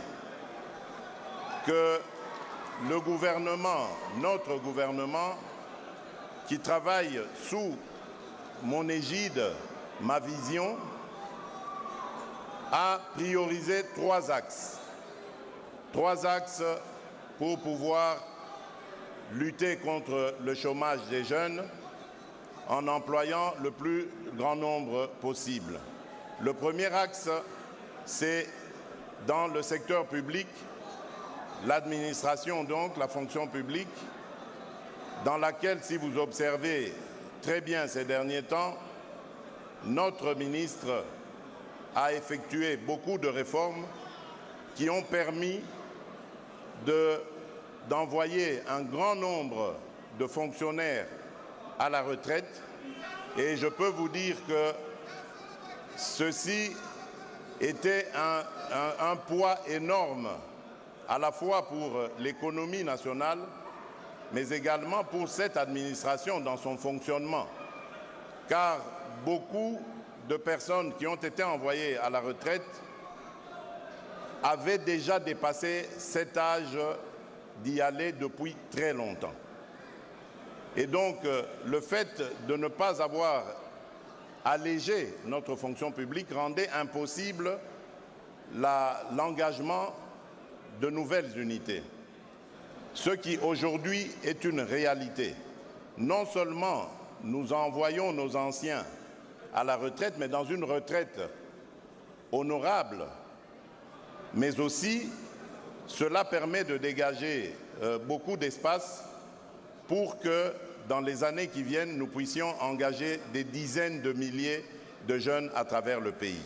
que le gouvernement, notre gouvernement, qui travaille sous mon égide, ma vision, a priorisé 3 axes. 3 axes pour pouvoir lutter contre le chômage des jeunes en employant le plus grand nombre possible. Le premier axe, c'est dans le secteur public, l'administration donc, la fonction publique, dans laquelle, si vous observez très bien ces derniers temps, notre ministre a effectué beaucoup de réformes qui ont permis d'envoyer un grand nombre de fonctionnaires à la retraite. Et je peux vous dire que ceci était un poids énorme, à la fois pour l'économie nationale, mais également pour cette administration dans son fonctionnement. Car beaucoup de personnes qui ont été envoyées à la retraite avaient déjà dépassé cet âge d'y aller depuis très longtemps. Et donc, le fait de ne pas avoir allégé notre fonction publique rendait impossible l'engagement de nouvelles unités. Ce qui aujourd'hui est une réalité. Non seulement nous envoyons nos anciens à la retraite, mais dans une retraite honorable, mais aussi cela permet de dégager beaucoup d'espace pour que dans les années qui viennent, nous puissions engager des dizaines de milliers de jeunes à travers le pays.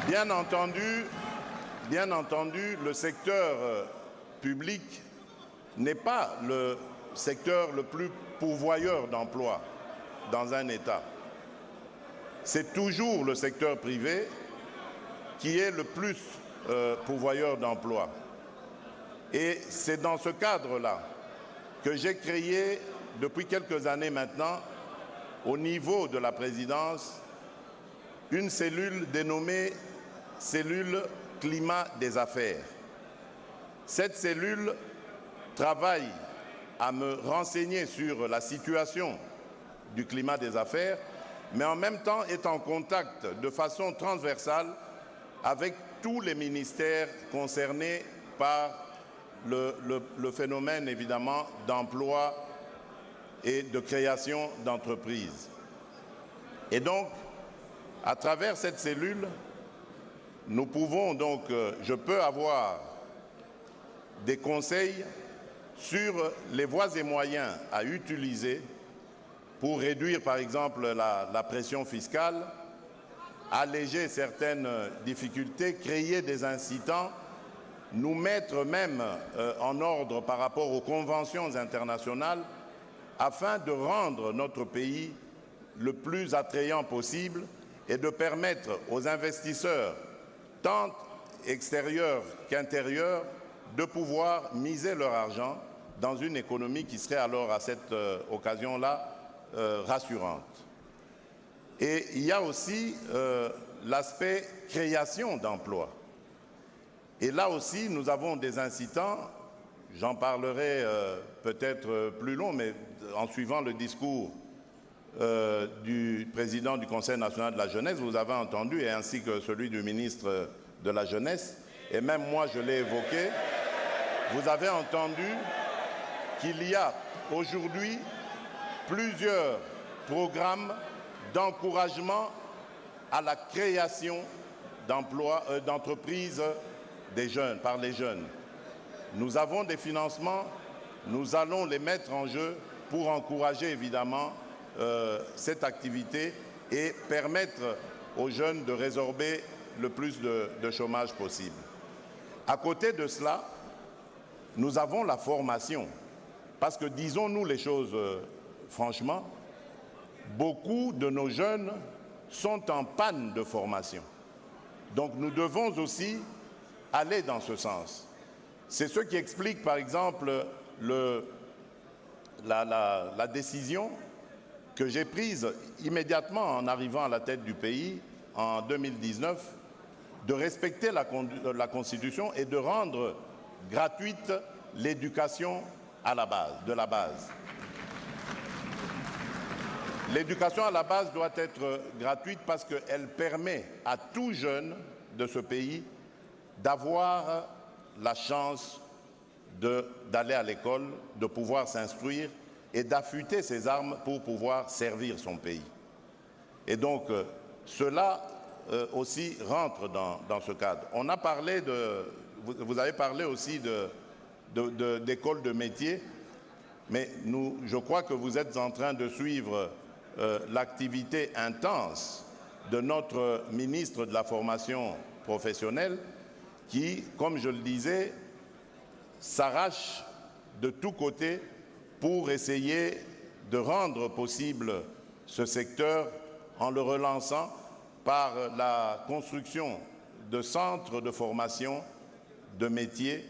Bien entendu, le secteur public n'est pas le secteur le plus pourvoyeur d'emplois dans un État. C'est toujours le secteur privé qui est le plus pourvoyeur d'emplois. Et c'est dans ce cadre-là que j'ai créé, depuis quelques années maintenant, au niveau de la présidence, une cellule dénommée cellule climat des affaires. Cette cellule travaille à me renseigner sur la situation du climat des affaires, mais en même temps est en contact de façon transversale avec tous les ministères concernés par le phénomène, évidemment, d'emploi et de création d'entreprises. Et donc, à travers cette cellule, nous pouvons donc, je peux avoir des conseils sur les voies et moyens à utiliser pour réduire, par exemple, la pression fiscale, alléger certaines difficultés, créer des incitants, nous mettre même en ordre par rapport aux conventions internationales afin de rendre notre pays le plus attrayant possible et de permettre aux investisseurs, tant extérieurs qu'intérieurs, de pouvoir miser leur argent dans une économie qui serait alors à cette occasion-là rassurante. Et il y a aussi l'aspect création d'emplois. Et là aussi, nous avons des incitants, j'en parlerai peut-être plus long, mais en suivant le discours du président du Conseil national de la jeunesse, vous avez entendu, et ainsi que celui du ministre de la jeunesse, et même moi je l'ai évoqué, vous avez entendu qu'il y a aujourd'hui plusieurs programmes d'encouragement à la création d'entreprises des jeunes, par les jeunes. Nous avons des financements, nous allons les mettre en jeu pour encourager évidemment cette activité et permettre aux jeunes de résorber le plus de chômage possible. À côté de cela, nous avons la formation. Parce que disons-nous les choses franchement, beaucoup de nos jeunes sont en panne de formation. Donc nous devons aussi aller dans ce sens. C'est ce qui explique par exemple la décision que j'ai prise immédiatement en arrivant à la tête du pays en 2019 de respecter la Constitution et de rendre gratuite l'éducation de la base. L'éducation à la base doit être gratuite parce qu'elle permet à tout jeune de ce pays d'avoir la chance d'aller à l'école, de pouvoir s'instruire et d'affûter ses armes pour pouvoir servir son pays. Et donc, cela aussi rentre dans ce cadre. On a parlé vous avez parlé aussi d'écoles de métiers, mais je crois que vous êtes en train de suivre l'activité intense de notre ministre de la formation professionnelle qui, comme je le disais, s'arrache de tous côtés pour essayer de rendre possible ce secteur en le relançant par la construction de centres de formation de métiers,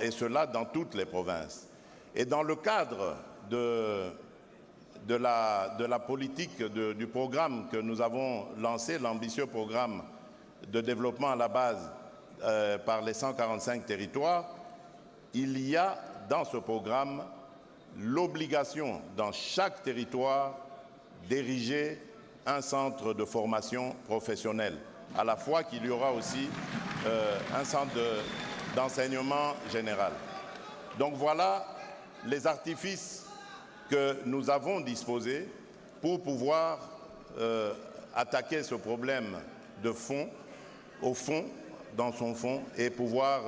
et cela dans toutes les provinces. Et dans le cadre de la politique du programme que nous avons lancé, l'ambitieux programme de développement à la base par les 145 territoires, il y a dans ce programme l'obligation dans chaque territoire d'ériger un centre de formation professionnelle, à la fois qu'il y aura aussi un centre d'enseignement général. Donc voilà les artifices que nous avons disposés pour pouvoir attaquer ce problème de fond, au fond, dans son fond, et pouvoir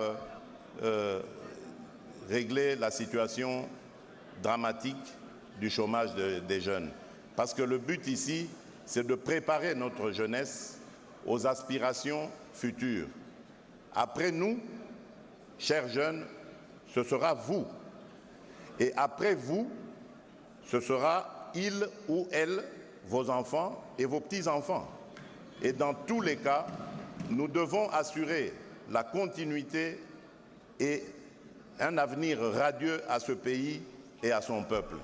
régler la situation dramatique du chômage des jeunes. Parce que le but ici, c'est de préparer notre jeunesse aux aspirations futures. Après nous, chers jeunes, ce sera vous. Et après vous, ce sera il ou elle, vos enfants et vos petits-enfants. Et dans tous les cas, nous devons assurer la continuité et un avenir radieux à ce pays et à son peuple.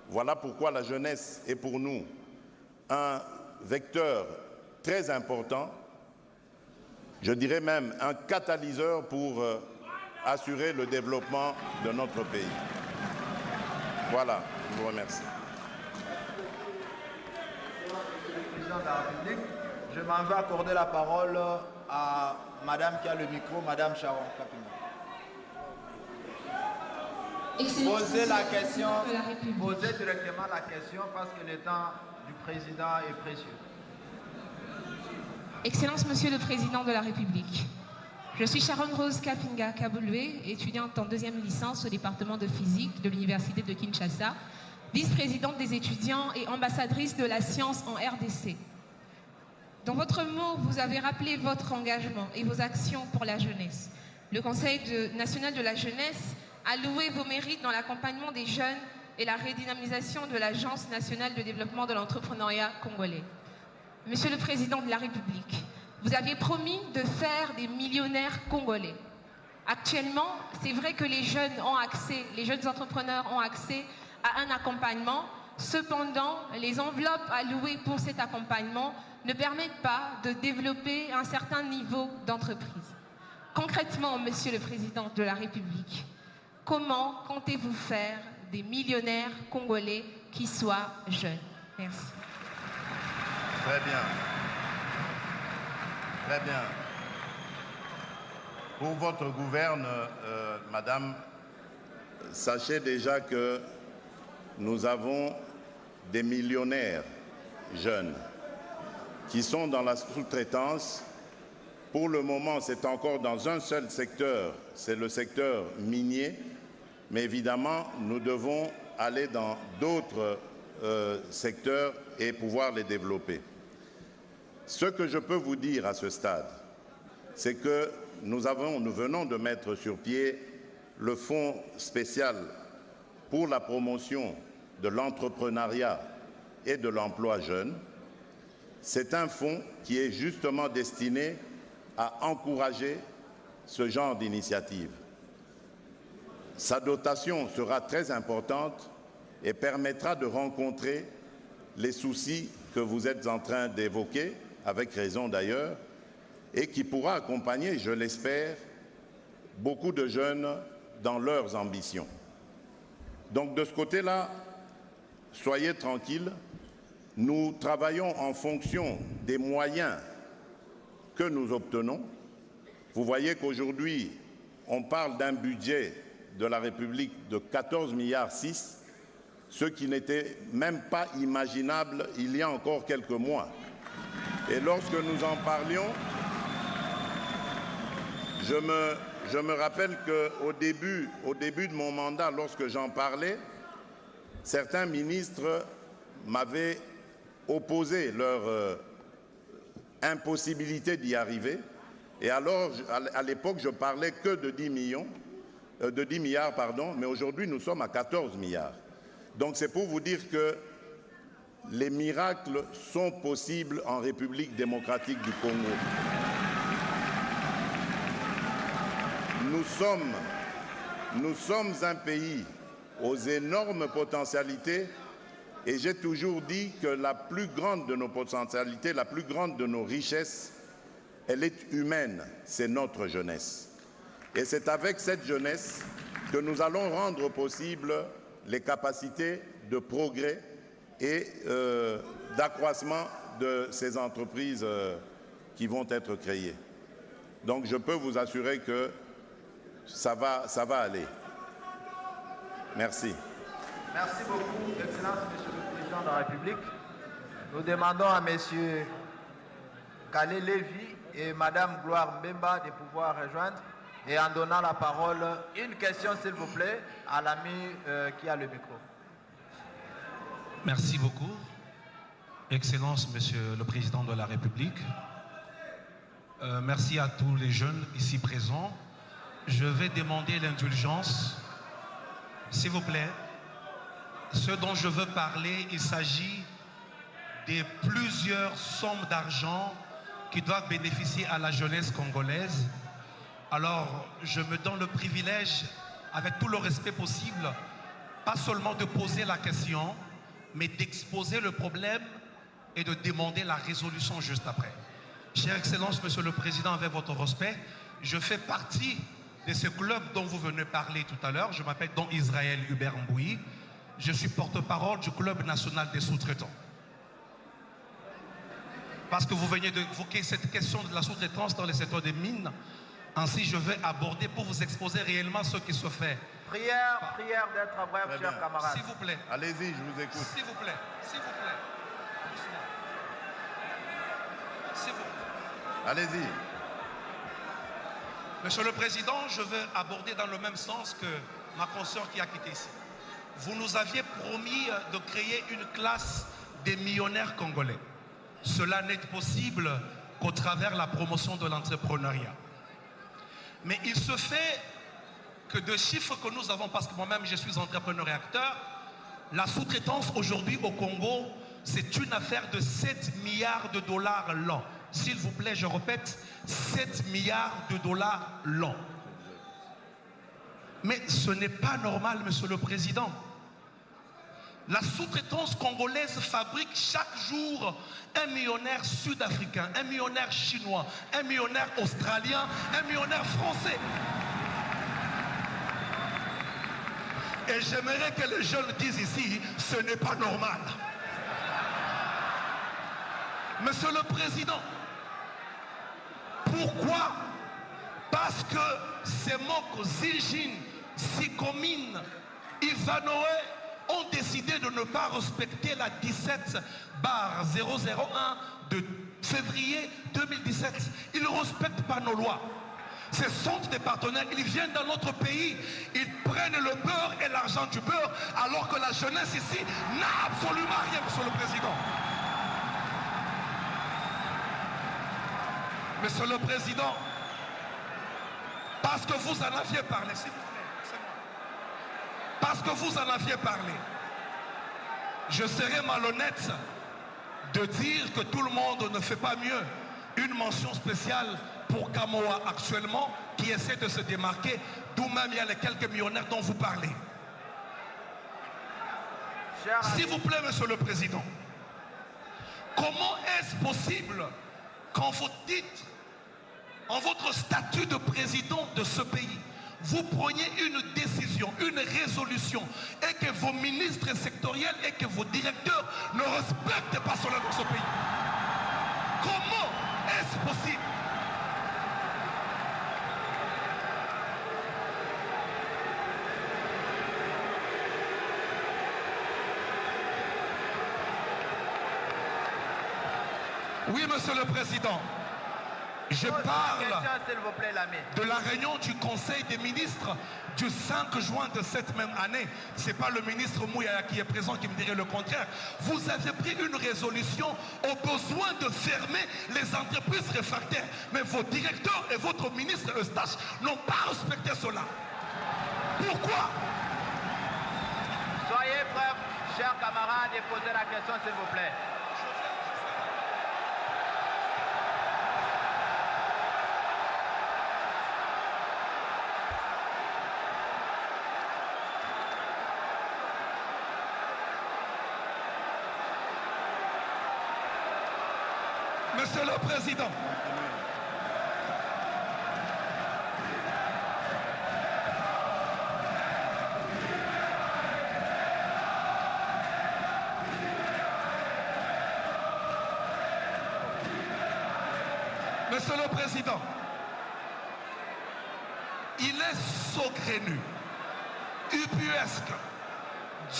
Voilà pourquoi la jeunesse est pour nous un vecteur très important, je dirais même un catalyseur pour assurer le développement de notre pays. Voilà, je vous remercie. Président de la République, je m'en vais accorder la parole à Madame qui a le micro, Madame Sharon Kapina. Posez la question, posez directement la question parce que le temps du président est précieux. Excellence, Monsieur le Président de la République. Je suis Sharon Rose Kapinga Kaboulwe, étudiante en deuxième licence au département de physique de l'Université de Kinshasa, vice-présidente des étudiants et ambassadrice de la science en RDC. Dans votre mot, vous avez rappelé votre engagement et vos actions pour la jeunesse. Le Conseil national de la jeunesse a loué vos mérites dans l'accompagnement des jeunes et la redynamisation de l'Agence nationale de développement de l'entrepreneuriat congolais. Monsieur le Président de la République, vous aviez promis de faire des millionnaires congolais. Actuellement, c'est vrai que les jeunes entrepreneurs ont accès à un accompagnement. Cependant, les enveloppes allouées pour cet accompagnement ne permettent pas de développer un certain niveau d'entreprise. Concrètement, Monsieur le Président de la République, comment comptez-vous faire des millionnaires congolais qui soient jeunes? Merci. Très bien. Très bien. Pour votre gouverne, madame, sachez déjà que nous avons des millionnaires jeunes qui sont dans la sous-traitance. Pour le moment, c'est encore dans un seul secteur, c'est le secteur minier, mais évidemment, nous devons aller dans d'autres secteurs et pouvoir les développer. Ce que je peux vous dire à ce stade, c'est que nous venons de mettre sur pied le fonds spécial pour la promotion de l'entrepreneuriat et de l'emploi jeune. C'est un fonds qui est justement destiné à encourager ce genre d'initiative. Sa dotation sera très importante et permettra de rencontrer les soucis que vous êtes en train d'évoquer, avec raison d'ailleurs, et qui pourra accompagner, je l'espère, beaucoup de jeunes dans leurs ambitions. Donc de ce côté-là, soyez tranquilles, nous travaillons en fonction des moyens que nous obtenons. Vous voyez qu'aujourd'hui, on parle d'un budget de la République de 14,6 milliards, ce qui n'était même pas imaginable il y a encore quelques mois. Et lorsque nous en parlions, je me rappelle qu'au début de mon mandat, lorsque j'en parlais, certains ministres m'avaient opposé leur impossibilité d'y arriver. Et alors, à l'époque, je parlais que de 10 milliards, mais aujourd'hui, nous sommes à 14 milliards. Donc, c'est pour vous dire que les miracles sont possibles en République démocratique du Congo. Nous sommes un pays aux énormes potentialités et j'ai toujours dit que la plus grande de nos potentialités, la plus grande de nos richesses, elle est humaine, c'est notre jeunesse. Et c'est avec cette jeunesse que nous allons rendre possible les capacités de progrès et d'accroissement de ces entreprises qui vont être créées. Donc je peux vous assurer que ça va aller. Merci. Merci beaucoup, Excellence, Monsieur le Président de la République. Nous demandons à Monsieur Kalé Lévy et Madame Gloire Mbemba de pouvoir rejoindre et en donnant la parole, une question s'il vous plaît à l'ami qui a le micro. Merci beaucoup. Excellence, Monsieur le Président de la République. Merci à tous les jeunes ici présents. Je vais demander l'indulgence, s'il vous plaît. Ce dont je veux parler, il s'agit de plusieurs sommes d'argent qui doivent bénéficier à la jeunesse congolaise. Alors, je me donne le privilège, avec tout le respect possible, pas seulement de poser la question, mais d'exposer le problème et de demander la résolution juste après. Chère Excellence, Monsieur le Président, avec votre respect, je fais partie de ce club dont vous venez parler tout à l'heure. Je m'appelle Don Israël Hubert Mbouyi. Je suis porte-parole du Club national des sous-traitants. Parce que vous venez d'évoquer cette question de la sous-traitance dans le secteur des mines, ainsi je vais aborder pour vous exposer réellement ce qui se fait. Prière d'être bref, chers camarades. S'il vous plaît. Allez-y, je vous écoute. S'il vous plaît, s'il vous plaît. S'il vous plaît. Allez-y. Monsieur le Président, je vais aborder dans le même sens que ma consoeur qui a quitté ici. Vous nous aviez promis de créer une classe des millionnaires congolais. Cela n'est possible qu'au travers la promotion de l'entrepreneuriat. Mais il se fait que de chiffres que nous avons, parce que moi-même je suis entrepreneur et acteur, la sous-traitance aujourd'hui au Congo, c'est une affaire de 7 milliards de dollars l'an. S'il vous plaît, je répète, 7 milliards de dollars l'an. Mais ce n'est pas normal, Monsieur le Président. La sous-traitance congolaise fabrique chaque jour un millionnaire sud-africain, un millionnaire chinois, un millionnaire australien, un millionnaire français. Et j'aimerais que les jeunes disent ici, ce n'est pas normal. Monsieur le Président, pourquoi? Parce que ces mots Zilgin, Sikomine, Ivanoé ont décidé de ne pas respecter la 17/001 de février 2017. Ils ne respectent pas nos lois. Ce sont des partenaires, ils viennent dans notre pays, ils prennent le beurre et l'argent du beurre, alors que la jeunesse ici n'a absolument rien, Monsieur le Président. Monsieur le Président, parce que vous en aviez parlé, s'il vous plaît, parce que vous en aviez parlé, je serais malhonnête de dire que tout le monde ne fait pas mieux. Une mention spéciale pour Kamoa actuellement, qui essaie de se démarquer, d'où même il y a les quelques millionnaires dont vous parlez. S'il vous plaît, Monsieur le Président, comment est-ce possible qu'en votre titre, en votre statut de président de ce pays, vous preniez une décision, une résolution, et que vos ministres sectoriels et que vos directeurs ne respectent pas cela dans ce pays? Comment est-ce possible? Oui, Monsieur le Président. Je parle de la réunion du Conseil des ministres du 5 juin de cette même année. Ce n'est pas le ministre Mouyaya qui est présent qui me dirait le contraire. Vous avez pris une résolution au besoin de fermer les entreprises réfractaires. Mais vos directeurs et votre ministre Eustache n'ont pas respecté cela. Pourquoi? Soyez prêts, chers camarades, et posez la question, s'il vous plaît. Monsieur le Président, Monsieur le Président, il est saugrenu, ubuesque,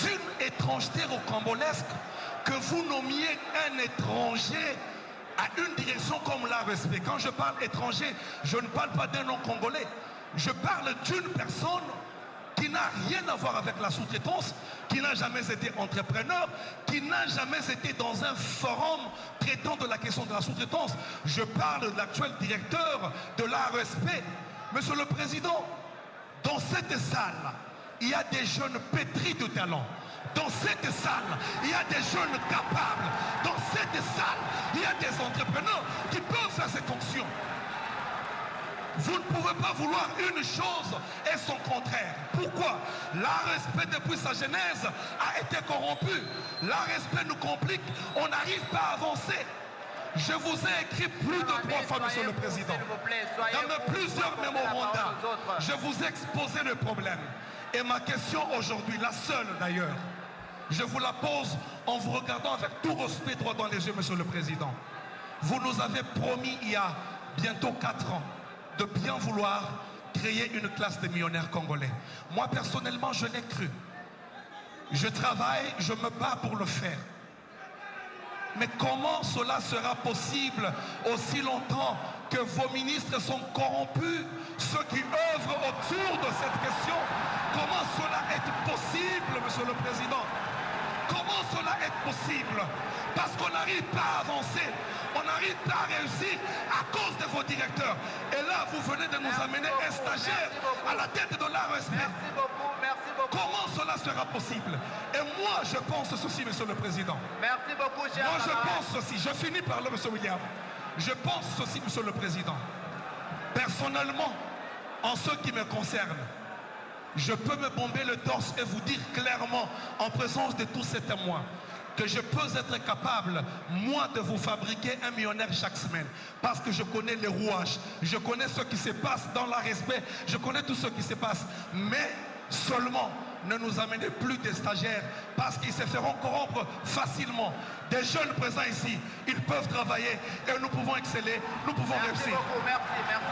d'une étrangeté rocambolesque que vous nommiez un étranger à une direction comme l'ARSP. Quand je parle étranger, je ne parle pas d'un nom congolais. Je parle d'une personne qui n'a rien à voir avec la sous-traitance, qui n'a jamais été entrepreneur, qui n'a jamais été dans un forum traitant de la question de la sous-traitance. Je parle de l'actuel directeur de l'ARSP. Monsieur le Président, dans cette salle, il y a des jeunes pétris de talent. Dans cette salle, il y a des jeunes capables. Dans cette salle, il y a des entrepreneurs qui peuvent faire cette fonction. Vous ne pouvez pas vouloir une chose et son contraire. Pourquoi? L'ARSP depuis sa genèse a été corrompu. L'ARSP nous complique, on n'arrive pas à avancer. Je vous ai écrit plus de 3 fois, Monsieur le Président. Dans plusieurs mémorandums, je vous ai exposé le problème. Et ma question aujourd'hui, la seule d'ailleurs, je vous la pose en vous regardant avec tout respect droit dans les yeux, Monsieur le Président. Vous nous avez promis il y a bientôt 4 ans de bien vouloir créer une classe de millionnaires congolais. Moi, personnellement, je l'ai cru. Je travaille, je me bats pour le faire. Mais comment cela sera possible aussi longtemps que vos ministres sont corrompus, ceux qui œuvrent autour de cette question? Comment cela est possible, Monsieur le Président? Comment cela est possible? Parce qu'on n'arrive pas à avancer, on n'arrive pas à réussir à cause de vos directeurs. Et là, vous venez de nous amener un stagiaire à la tête de l'ARSP. Merci beaucoup. Comment cela sera possible? Et moi, je pense ceci, Monsieur le Président. Merci beaucoup, cher Moi, je camarade. pense ceci. Je finis par là, Monsieur William. Je pense ceci, Monsieur le Président. Personnellement, en ce qui me concerne, je peux me bomber le torse et vous dire clairement, en présence de tous ces témoins, que je peux être capable, moi, de vous fabriquer un millionnaire chaque semaine. Parce que je connais les rouages, je connais ce qui se passe dans l'ARSP, je connais tout ce qui se passe. Mais seulement, ne nous amenez plus des stagiaires parce qu'ils se feront corrompre facilement. Des jeunes présents ici, ils peuvent travailler et nous pouvons exceller, nous pouvons réussir. Merci beaucoup, merci, merci.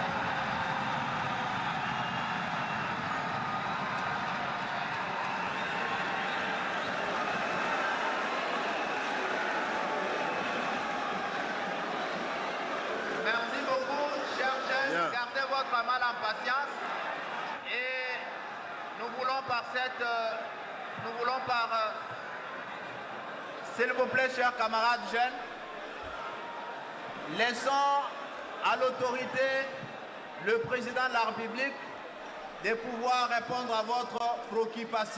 Merci beaucoup, chers jeunes. Bien. Gardez votre mal en patience. Et nous voulons s'il vous plaît, chers camarades jeunes, laissons à l'autorité, le président de la République, de pouvoir répondre à votre préoccupation.